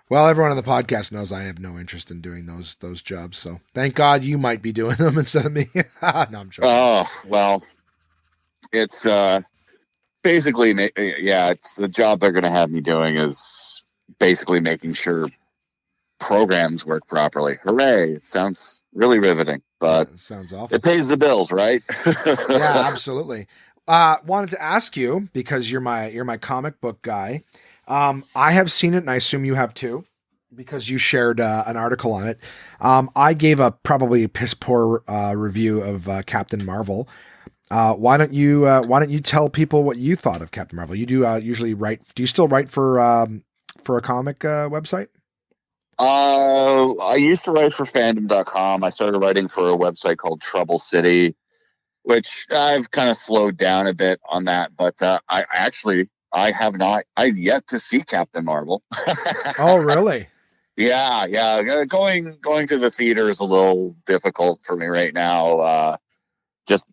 Well, everyone on the podcast knows I have no interest in doing those jobs, so thank God you might be doing them instead of me. No, I'm joking. Oh, well, it's basically, it's the job they're going to have me doing is basically making sure programs work properly. Hooray! It sounds really riveting, but it sounds awful. It pays the bills, right? Yeah, absolutely. Wanted to ask you, because you're my comic book guy. I have seen it, and I assume you have too, because you shared an article on it. I gave a probably piss poor review of Captain Marvel. Why don't you tell people what you thought of Captain Marvel? You do usually write. Do you still write for a comic website? I used to write for fandom.com. I started writing for a website called Trouble City, which I've kind of slowed down a bit on that, but I've yet to see Captain Marvel. Oh, really? Yeah. Going to the theater is a little difficult for me right now. Just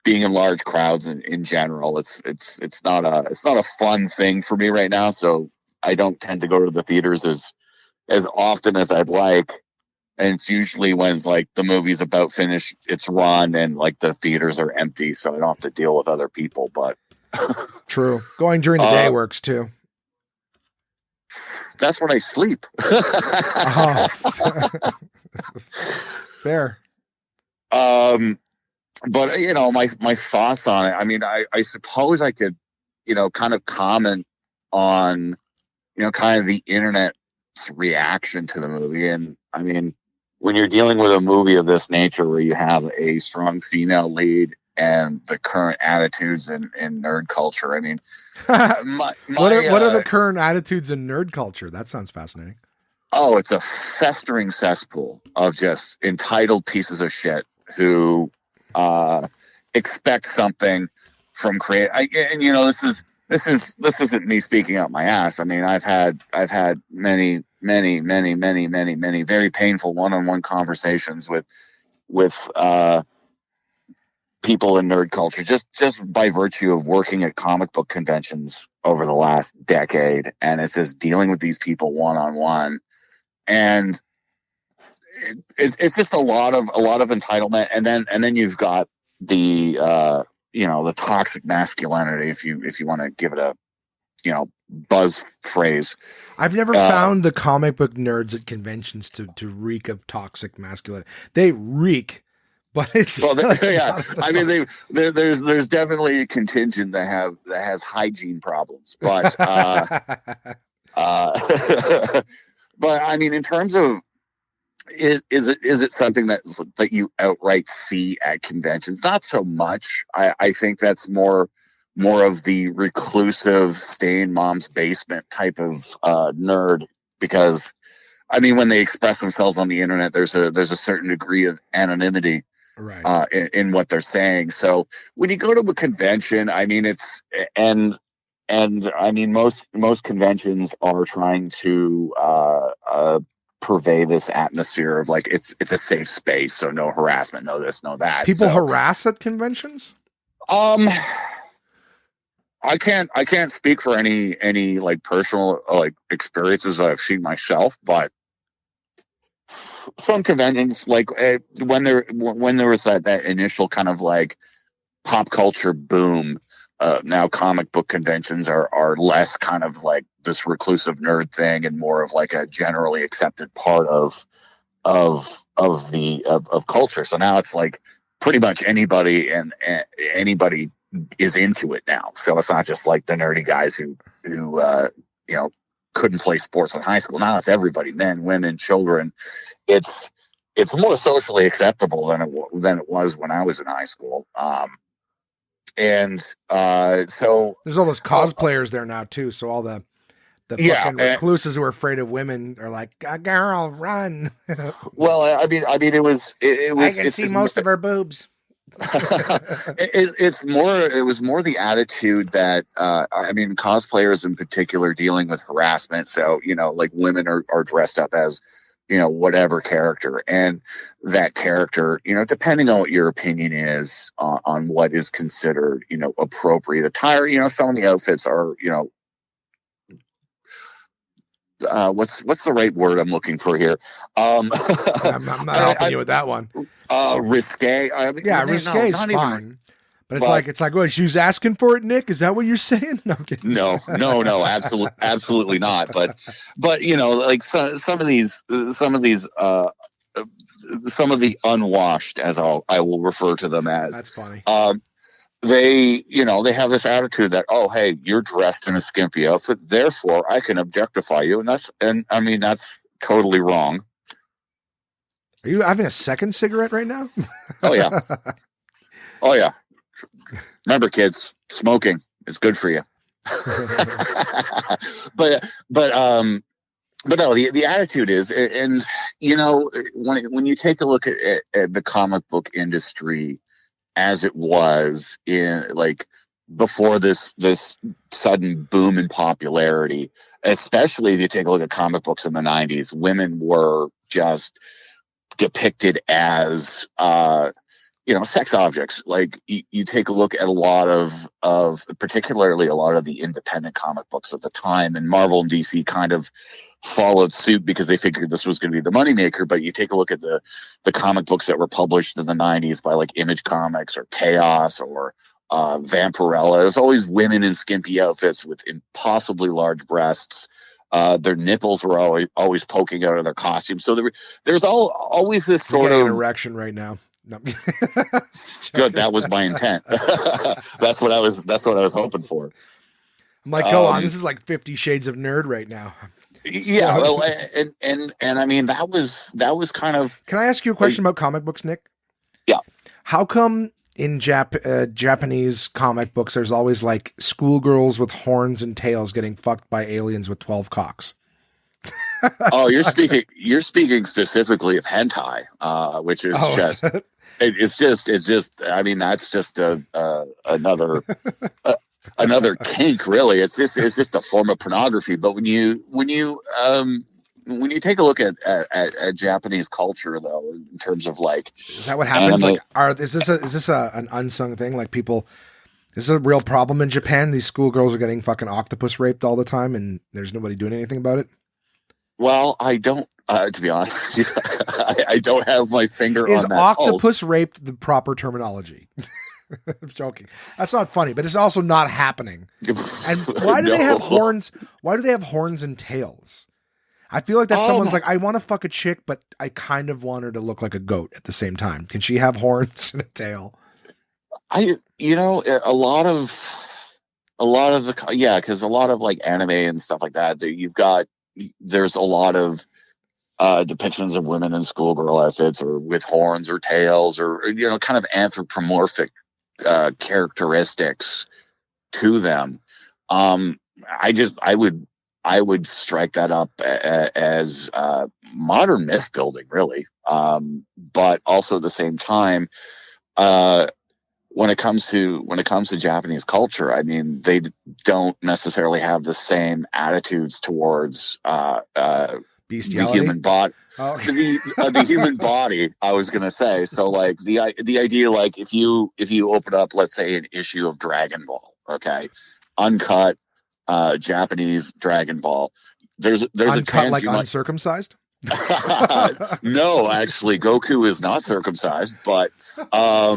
being in large crowds in general, it's not a fun thing for me right now. So I don't tend to go to the theaters as often as I'd like. And it's usually when it's like the movie's about finished its run and like the theaters are empty, so I don't have to deal with other people. But true, going during the day works too. That's when I sleep. Fair. But my thoughts on it. I mean, I suppose I could, kind of comment on, kind of the internet's reaction to the movie. And I mean, when you're dealing with a movie of this nature, where you have a strong female lead and the current attitudes in nerd culture, I mean, what are the current attitudes in nerd culture? That sounds fascinating. Oh, it's a festering cesspool of just entitled pieces of shit who expect something from this isn't me speaking out my ass. I mean, I've had many very painful one-on-one conversations with people in nerd culture, just by virtue of working at comic book conventions over the last decade. And it's just dealing with these people one-on-one. And it's just a lot of entitlement. And then you've got the the toxic masculinity, if you want to give it a, buzz phrase. I've never found the comic book nerds at conventions to reek of toxic masculinity. They reek, but it's yeah. I mean, there's definitely a contingent that has hygiene problems, but but I mean, in terms of is it something that you outright see at conventions? Not so much. I think that's more of the reclusive, stay in mom's basement type of nerd, because I mean, when they express themselves on the internet, there's a certain degree of anonymity, right, in what they're saying. So when you go to a convention, I mean, it's and I mean, most conventions are trying to purvey this atmosphere of like it's a safe space, so no harassment, no this, no that. People harass at conventions? I can't speak for any like personal like experiences that I've seen myself, but some conventions, like when there was that initial kind of like pop culture boom, now comic book conventions are less kind of like this reclusive nerd thing and more of like a generally accepted part of culture. So now it's like pretty much anybody and anybody is into it now. So it's not just like the nerdy guys who couldn't play sports in high school. Now it's everybody, men, women, children. It's more socially acceptable than it was when I was in high school. So there's all those cosplayers there now too. So all the fucking recluses who are afraid of women are like, "Girl, run!" Well, I mean, it was. I can see most of her boobs. It was more the attitude that I mean, cosplayers in particular dealing with harassment. So like women are dressed up as whatever character, and that character, depending on what your opinion is on what is considered appropriate attire. Some of the outfits are what's the right word I'm looking for here? I'm not helping you with that one. Risque. I mean, risque is fine. But it's like, oh, she was asking for it, Nick. Is that what you're saying? No, absolutely not. But like some of the unwashed, as I will refer to them as. That's funny. They have this attitude that, oh, hey, you're dressed in a skimpy outfit, therefore I can objectify you, and I mean that's totally wrong. Are you having a second cigarette right now? Oh yeah. Oh yeah. Remember, kids, smoking is good for you. but no, the attitude is, and when you take a look at the comic book industry as it was in like before this sudden boom in popularity, especially if you take a look at comic books in the 90s, women were just depicted as sex objects. Like you take a look at a lot of particularly a lot of the independent comic books at the time, and Marvel and DC kind of followed suit because they figured this was going to be the moneymaker. But you take a look at the comic books that were published in the 90s by like Image Comics or Chaos or Vampirella. There's always women in skimpy outfits with impossibly large breasts. Their nipples were always poking out of their costumes. So there's always this sort of an erection right now. No. Good. That was my intent. That's what I was hoping for. I'm like, go on. This is like 50 Shades of Nerd right now. Yeah. Well, and I mean, that was kind of. Can I ask you a question about comic books, Nick? Yeah. How come in Japanese comic books, there's always like schoolgirls with horns and tails getting fucked by aliens with 12 cocks? Oh, you're speaking specifically of hentai, which is it's just. I mean, that's just another kink, really. It's just a form of pornography. But when you take a look at Japanese culture, though, in terms of like, is that what happens? Anime, like, is this an unsung thing? Like people. This is a real problem in Japan. These schoolgirls are getting fucking octopus raped all the time, and there's nobody doing anything about it. Well, I don't, to be honest, I don't have my finger on that. Is octopus raped the proper terminology? I'm joking. That's not funny, but it's also not happening. And why do they have horns? Why do they have horns and tails? I feel like that's someone's like, I want to fuck a chick, but I kind of want her to look like a goat at the same time. Can she have horns and a tail? A lot of because a lot of like anime and stuff like that, there's a lot of depictions of women in schoolgirl outfits or with horns or tails or kind of anthropomorphic characteristics to them. I would strike that up as modern myth building, really. But also at the same time, when it comes to Japanese culture, I mean, they don't necessarily have the same attitudes towards the human body. Oh. The human body, I was gonna say. So like the idea, like if you open up, let's say, an issue of Dragon Ball, okay, uncut Japanese Dragon Ball, there's uncut, a chance like uncircumcised. No, actually, Goku is not circumcised, but I'll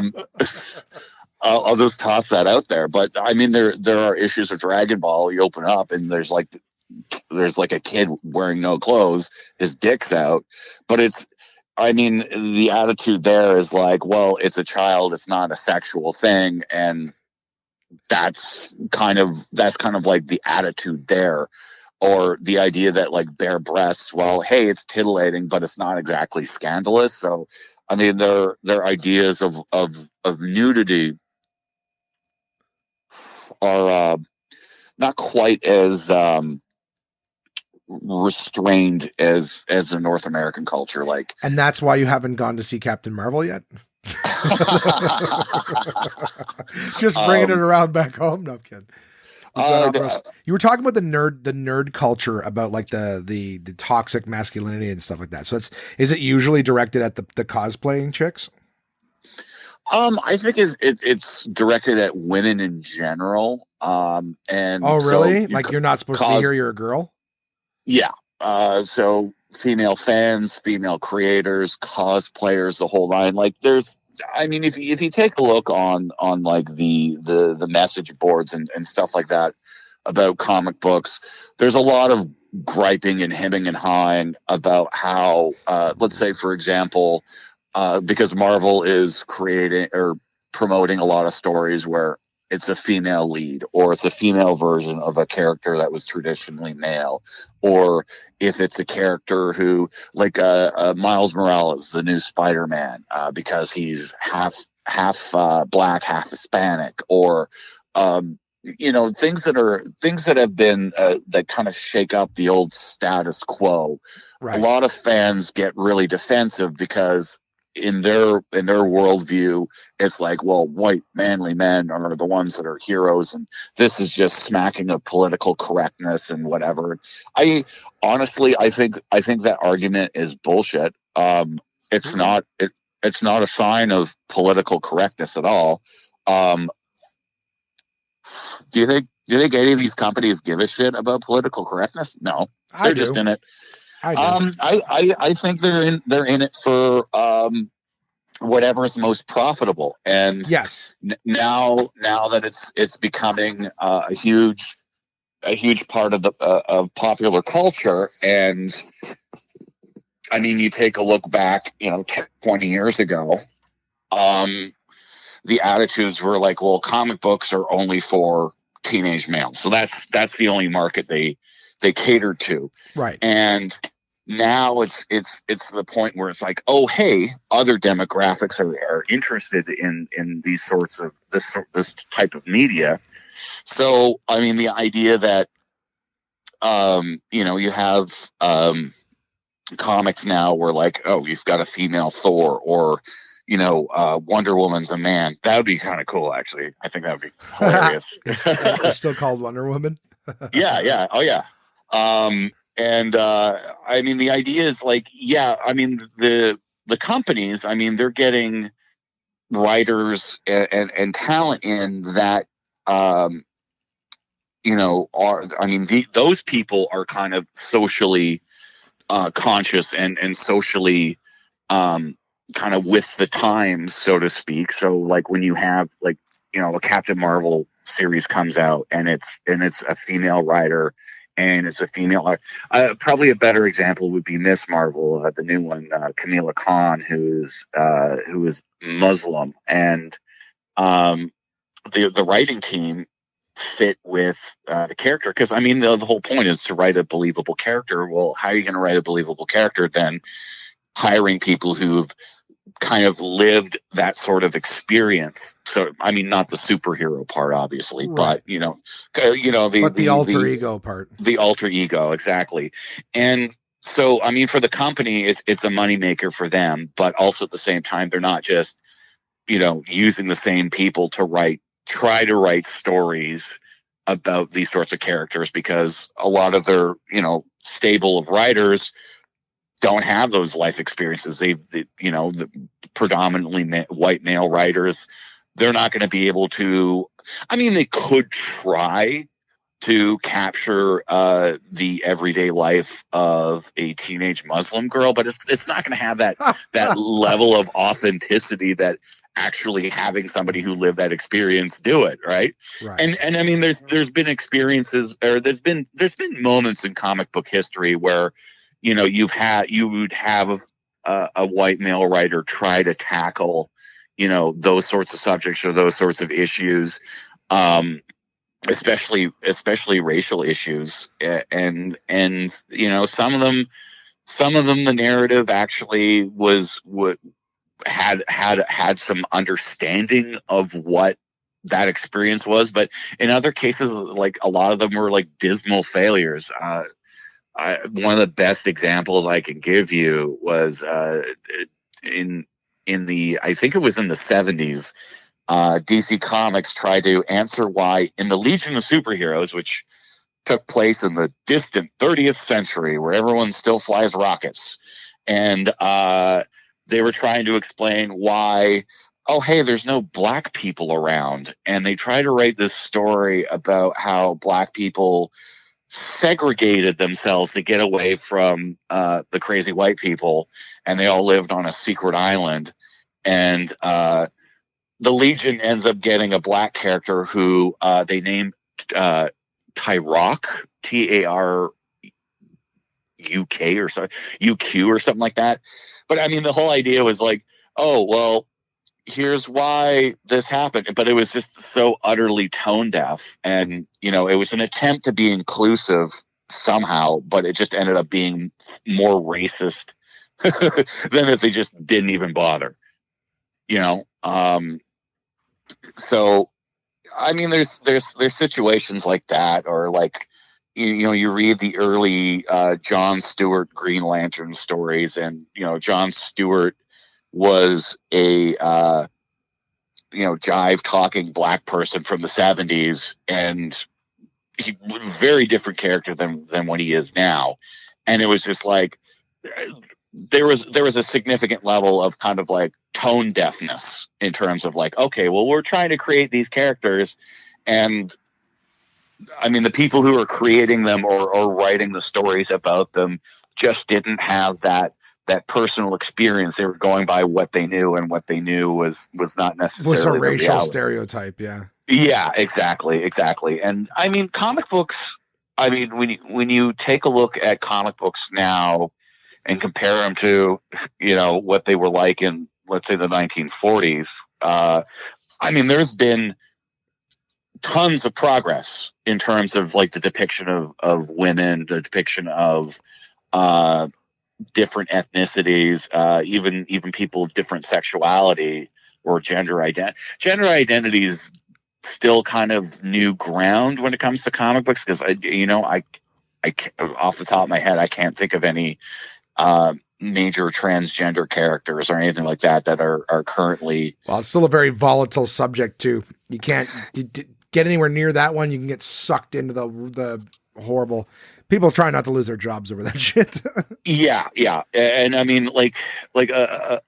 just toss that out there. But I mean, there are issues of Dragon Ball. You open up and there's like a kid wearing no clothes, his dick's out. But the attitude there is like, well, it's a child, it's not a sexual thing, and that's kind of like the attitude there. Or the idea that like bare breasts, well, hey, it's titillating, but it's not exactly scandalous. So, I mean, their ideas of nudity are not quite as restrained as the North American culture. Like, and that's why you haven't gone to see Captain Marvel yet. Just bringing it around back home. No, I'm kidding. You were talking about the nerd culture, about like the toxic masculinity and stuff like that. So is it usually directed at the cosplaying chicks? I think it's directed at women in general. And really? Like you're not supposed to be here, you're a girl? Yeah. So female fans, female creators, cosplayers, the whole line. Like if you take a look on like the message boards and stuff like that about comic books, there's a lot of griping and hemming and hawing about how, let's say, for example, because Marvel is creating or promoting a lot of stories where it's a female lead, or it's a female version of a character that was traditionally male, or if it's a character who, like Miles Morales, the new Spider-Man, because he's half black, half Hispanic, or things that have been that kind of shake up the old status quo. Right. A lot of fans get really defensive because in their worldview, it's like, well, white manly men are the ones that are heroes, and this is just smacking of political correctness and whatever. I think that argument is bullshit. It's not a sign of political correctness at all. Do you think any of these companies give a shit about political correctness? No, they're just in it. I think they're in it for whatever is most profitable. And yes, now that it's becoming a huge part of popular culture. And I mean, you take a look back, 10, 20 years ago, the attitudes were like, well, comic books are only for teenage males, so that's the only market they cater to. Right. And now it's the point where it's like, oh, hey, other demographics are interested in these sorts of this type of media. So I mean, the idea that you have comics now where like, oh, you've got a female Thor, or Wonder Woman's a man. That would be kind of cool, actually. I think that would be hilarious. It's still called Wonder Woman. Yeah. Oh yeah. And I mean, the idea is like, yeah, I mean, the companies, I mean, they're getting writers and talent in that, those people are kind of socially conscious and socially kind of with the times, so to speak. So like when you have like a Captain Marvel series comes out and it's a female writer and it's a female. Probably a better example would be Miss Marvel, the new one, Kamala Khan, who is Muslim, and the writing team fit with the character, because I mean the whole point is to write a believable character. Well, how are you going to write a believable character then? Hiring people who've kind of lived that sort of experience. So I mean, not the superhero part, obviously, Right. but the alter ego part, the alter ego, exactly. And so I mean, for the company, it's a moneymaker for them, but also at the same time, they're not just using the same people to try to write stories about these sorts of characters, because a lot of their stable of writers don't have those life experiences. The predominantly white male writers, they're not going to be able to. I mean, they could try to capture the everyday life of a teenage Muslim girl, but it's not going to have that level of authenticity that actually having somebody who lived that experience do it, right? And I mean, there's been experiences, or there's been moments in comic book history where you would have a white male writer try to tackle those sorts of subjects or those sorts of issues, especially racial issues, and some of them the narrative actually had some understanding of what that experience was, but in other cases, like a lot of them were like dismal failures. One of the best examples I can give you was in the, I think it was in the 70s, DC Comics tried to answer why in the Legion of Superheroes, which took place in the distant 30th century, where everyone still flies rockets, and they were trying to explain why, oh, hey, there's no black people around. And they try to write this story about how black people segregated themselves to get away from the crazy white people, and they all lived on a secret island. And the Legion ends up getting a black character who they named Tyrok, Taruk or so, UQ or something like that. But I mean, the whole idea was like, oh, well, here's why this happened. But it was just so utterly tone deaf. And, it was an attempt to be inclusive somehow, but it just ended up being more racist than if they just didn't even bother, So, I mean, there's situations like that, or like, you read the early John Stewart Green Lantern stories, and John Stewart was a jive talking black person from the 70s, and he very different character than what he is now. And it was just like there was a significant level of kind of like tone deafness in terms of like, okay, well, we're trying to create these characters, and I mean, the people who are creating them or writing the stories about them just didn't have that personal experience. They were going by what they knew, and what they knew was not necessarily a racial reality. stereotype. Yeah, exactly. And I mean, comic books, I mean, when you take a look at comic books now and compare them to, what they were like in, let's say, the 1940s, I mean, there's been tons of progress in terms of like the depiction of women, the depiction of different ethnicities, even people of different sexuality or gender identity. Gender identity is still kind of new ground when it comes to comic books, because I off the top of my head, I can't think of any major transgender characters or anything like that are currently. Well, it's still a very volatile subject too. You can't get anywhere near that one. You can get sucked into the horrible. People try not to lose their jobs over that shit. Yeah. And I mean, like a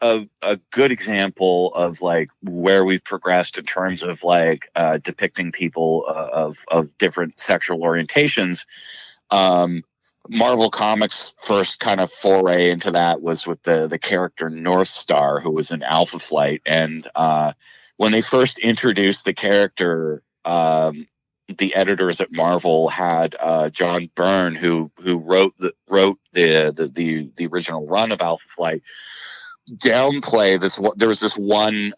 good example of like where we've progressed in terms of like depicting people of different sexual orientations. Marvel Comics' first kind of foray into that was with the character North Star, who was in Alpha Flight, and when they first introduced the character, the editors at Marvel had John Byrne, who wrote the original run of Alpha Flight, downplay this. There was this one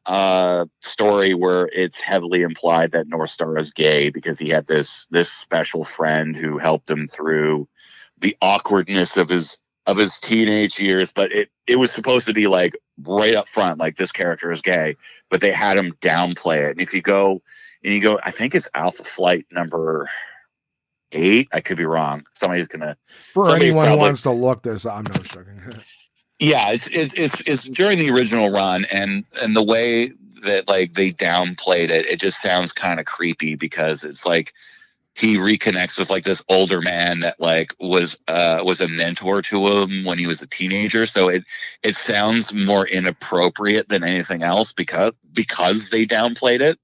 story where it's heavily implied that Northstar is gay because he had this special friend who helped him through the awkwardness of his teenage years, but it was supposed to be like right up front, like this character is gay, but they had him downplay it. And if you go, I think it's Alpha Flight number 8. I could be wrong. Somebody's anyone who wants to look this, I'm no joking. Yeah, it's during the original run, and the way that like they downplayed it, it just sounds kind of creepy because it's like he reconnects with like this older man that like was a mentor to him when he was a teenager. So it sounds more inappropriate than anything else because they downplayed it.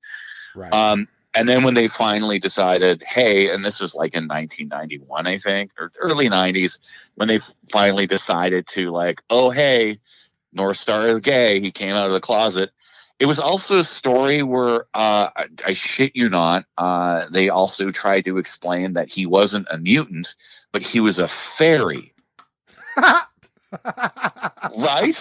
Right. And then when they finally decided, hey, and this was like in 1991, I think, or early 90s, when they finally decided to like, oh, hey, Northstar is gay. He came out of the closet. It was also a story where, I shit you not, they also tried to explain that he wasn't a mutant, but he was a fairy. Right?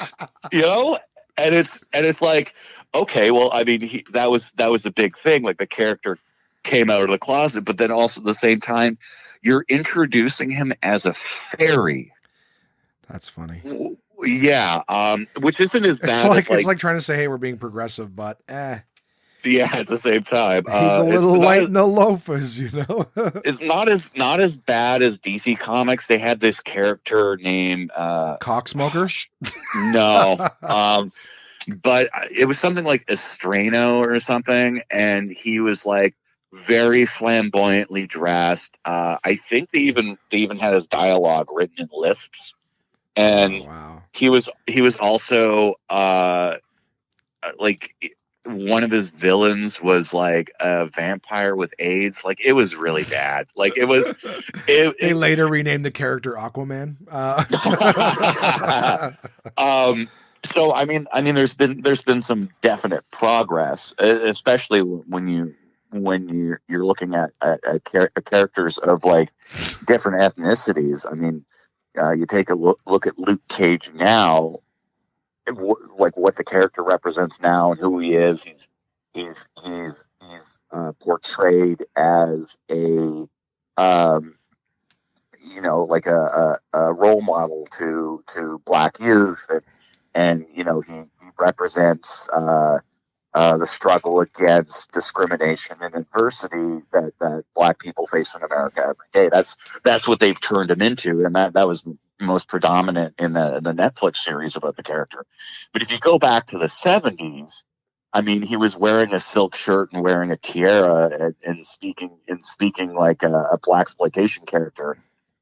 You know? And it's like, okay, well, I mean, that was a big thing. Like the character came out of the closet, but then also at the same time, you're introducing him as a fairy. That's funny. Yeah, which isn't as bad. It's like trying to say, hey, we're being progressive, but yeah, at the same time, he's a little light in the loafers, you know. It's not as bad as DC Comics. They had this character named Cocksmoker. No, but it was something like Estreno or something, and he was like very flamboyantly dressed. I think they even had his dialogue written in lisps, and wow. he was also like one of his villains was like a vampire with AIDS. Like it was really bad. Like it was. They later renamed the character Aquaman. So I mean, there's been some definite progress, especially when you're looking at characters of like different ethnicities. I mean, you take a look at Luke Cage now, like what the character represents now and who he is. He's portrayed as a like a role model to black youth, and he represents the struggle against discrimination and adversity that black people face in America every day. That's what they've turned him into, and that was most predominant in the Netflix series about the character. But if you go back to the 70s, I mean, he was wearing a silk shirt and wearing a tiara and speaking like a blaxploitation character,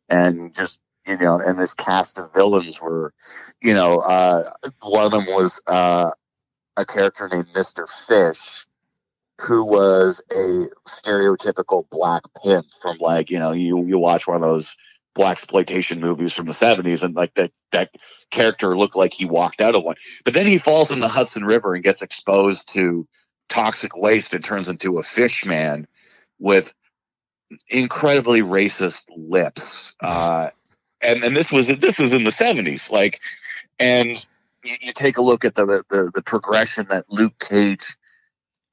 and just and this cast of villains were, one of them was a character named Mr. Fish, who was a stereotypical black pimp from like, you watch one of those blaxploitation movies from the 70s, and like that character looked like he walked out of one. But then he falls in the Hudson River and gets exposed to toxic waste and turns into a fish man with incredibly racist lips. And this was in the 70s, like, and you take a look at the progression that Luke Cage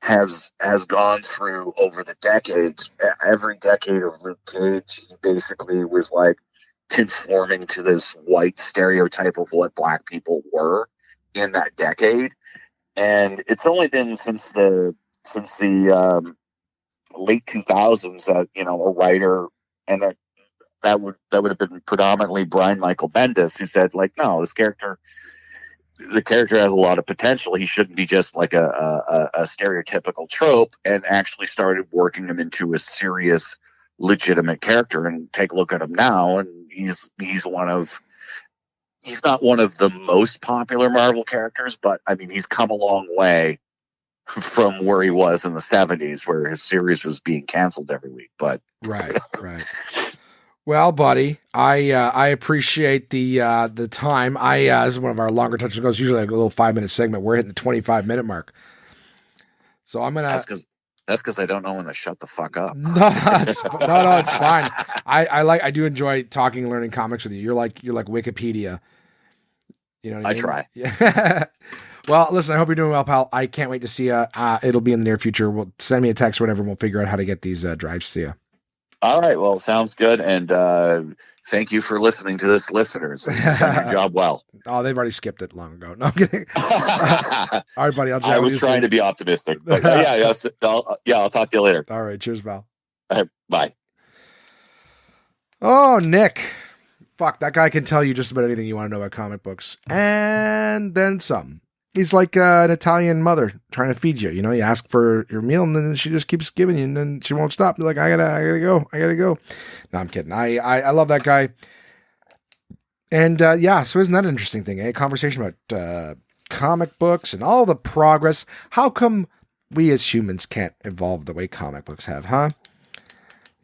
has gone through over the decades. Every decade of Luke Cage, he basically was like conforming to this white stereotype of what black people were in that decade. And it's only been since the late 2000s that a writer, and that would have been predominantly Brian Michael Bendis, who said like, no, the character has a lot of potential. He shouldn't be just like a stereotypical trope, and actually started working him into a serious, legitimate character. And take a look at him now, and he's not one of the most popular Marvel characters, but I mean, he's come a long way from where he was in the 70s, where his series was being canceled every week. But right. Well, buddy, I appreciate the time. This is one of our longer touch and goes. Usually like a little 5-minute segment. We're hitting the 25-minute mark. So I'm gonna. That's because I don't know when to shut the fuck up. No, it's fine. I do enjoy talking and learning comics with you. You're like Wikipedia. You know what I mean? I try. Yeah. Well, listen, I hope you're doing well, pal. I can't wait to see you. It'll be in the near future. We'll send me a text or whatever, and we'll figure out how to get these drives to you. All right. Well, sounds good. And thank you for listening to this, listeners. You've done your job well. Oh, they've already skipped it long ago. No, I'm kidding. All right, buddy. I was trying to be optimistic. But, I'll talk to you later. All right. Cheers, pal. Bye. Oh, Nick. Fuck, that guy can tell you just about anything you want to know about comic books. And then some. He's like an Italian mother trying to feed you. You know, you ask for your meal and then she just keeps giving you and then she won't stop. You're like, I gotta go. No, I'm kidding. I love that guy. And so isn't that an interesting thing, eh? Conversation about comic books and all the progress. How come we as humans can't evolve the way comic books have, huh?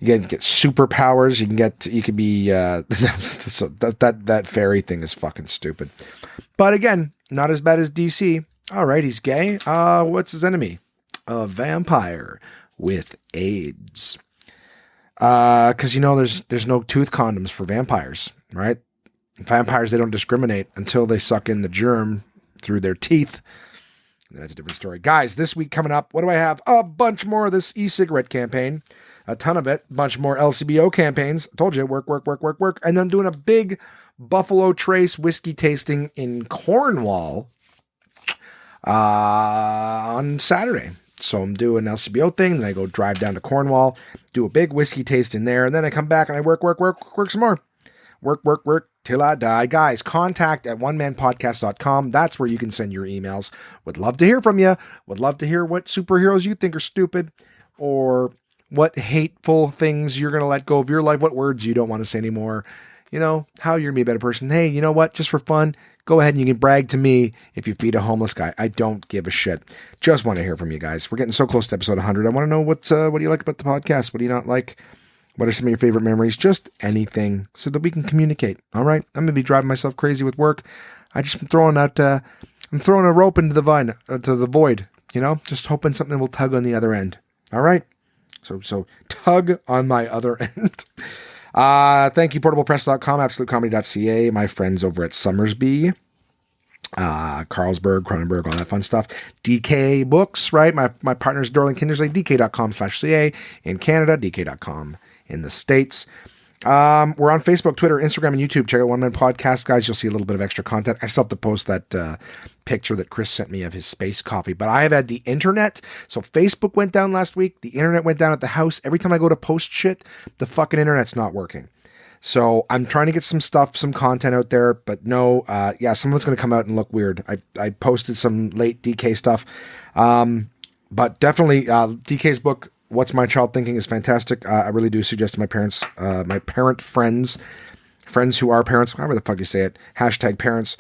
You can get superpowers. You can be so that fairy thing is fucking stupid. But again, not as bad as DC. All right, he's gay. What's his enemy? A vampire with AIDS. Because there's no tooth condoms for vampires, right? Vampires, they don't discriminate until they suck in the germ through their teeth. And that's a different story. Guys, this week coming up, what do I have? A bunch more of this e-cigarette campaign. A ton of it. A bunch more LCBO campaigns. I told you, work. And then I'm doing a big Buffalo Trace whiskey tasting in Cornwall on Saturday. So I'm doing an LCBO thing. Then I go drive down to Cornwall, do a big whiskey tasting there. And then I come back and I work some more. Work till I die. Guys, contact at onemanpodcast.com. That's where you can send your emails. Would love to hear from you. Would love to hear what superheroes you think are stupid or what hateful things you're going to let go of your life, what words you don't want to say anymore, how you're going to be a better person. Hey, you know what? Just for fun, go ahead and you can brag to me if you feed a homeless guy. I don't give a shit. Just want to hear from you guys. We're getting so close to episode 100. I want to know what do you like about the podcast? What do you not like? What are some of your favorite memories? Just anything so that we can communicate. All right. I'm going to be driving myself crazy with work. I just am throwing a rope into the void, just hoping something will tug on the other end. All right. So tug on my other end. Thank you, portablepress.com, absolutecomedy.ca, my friends over at Summersby, Carlsberg, Cronenberg, all that fun stuff. DK Books, right? My partner's Dorling Kindersley, dk.com/ca in Canada, dk.com in the States. We're on Facebook, Twitter, Instagram, and YouTube. Check out One Man Podcast, guys. You'll see a little bit of extra content. I still have to post that picture that Chris sent me of his space coffee, but I have had the internet. So Facebook went down last week. The internet went down at the house. Every time I go to post shit, the fucking internet's not working. So I'm trying to get some content out there, but no, some of it's going to come out and look weird. I posted some late DK stuff. But definitely DK's book, What's My Child Thinking, is fantastic. I really do suggest to my parents, my parent friends who are parents, however the fuck you say it, #parents,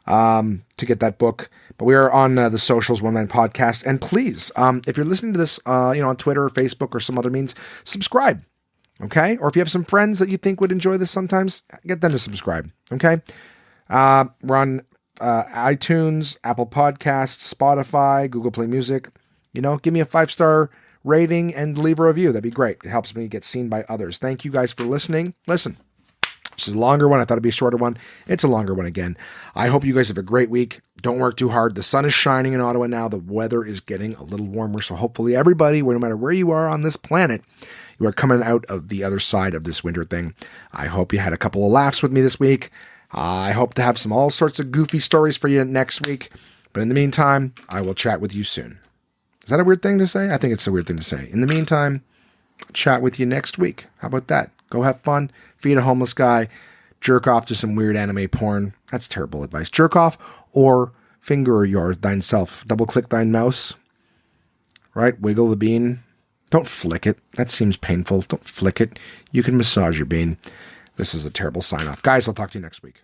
to get that book. But we are on the socials, One Man Podcast. And please, if you're listening to this, on Twitter or Facebook or some other means, subscribe. Okay? Or if you have some friends that you think would enjoy this sometimes, get them to subscribe. Okay? We're on iTunes, Apple Podcasts, Spotify, Google Play Music. Give me a 5-star rating and leave a review. That'd be great. It helps me get seen by others. Thank you guys for listening. Listen, this is a longer one. I thought it'd be a shorter one. It's a longer one again. I hope you guys have a great week. Don't work too hard. The sun is shining in Ottawa now. The weather is getting a little warmer. So hopefully everybody, no matter where you are on this planet, you are coming out of the other side of this winter thing. I hope you had a couple of laughs with me this week. I hope to have all sorts of goofy stories for you next week. But in the meantime, I will chat with you soon. Is that a weird thing to say? I think it's a weird thing to say. In the meantime, I'll chat with you next week. How about that? Go have fun. Feed a homeless guy. Jerk off to some weird anime porn. That's terrible advice. Jerk off or finger thine self. Double click thine mouse. Right? Wiggle the bean. Don't flick it. That seems painful. Don't flick it. You can massage your bean. This is a terrible sign off. Guys, I'll talk to you next week.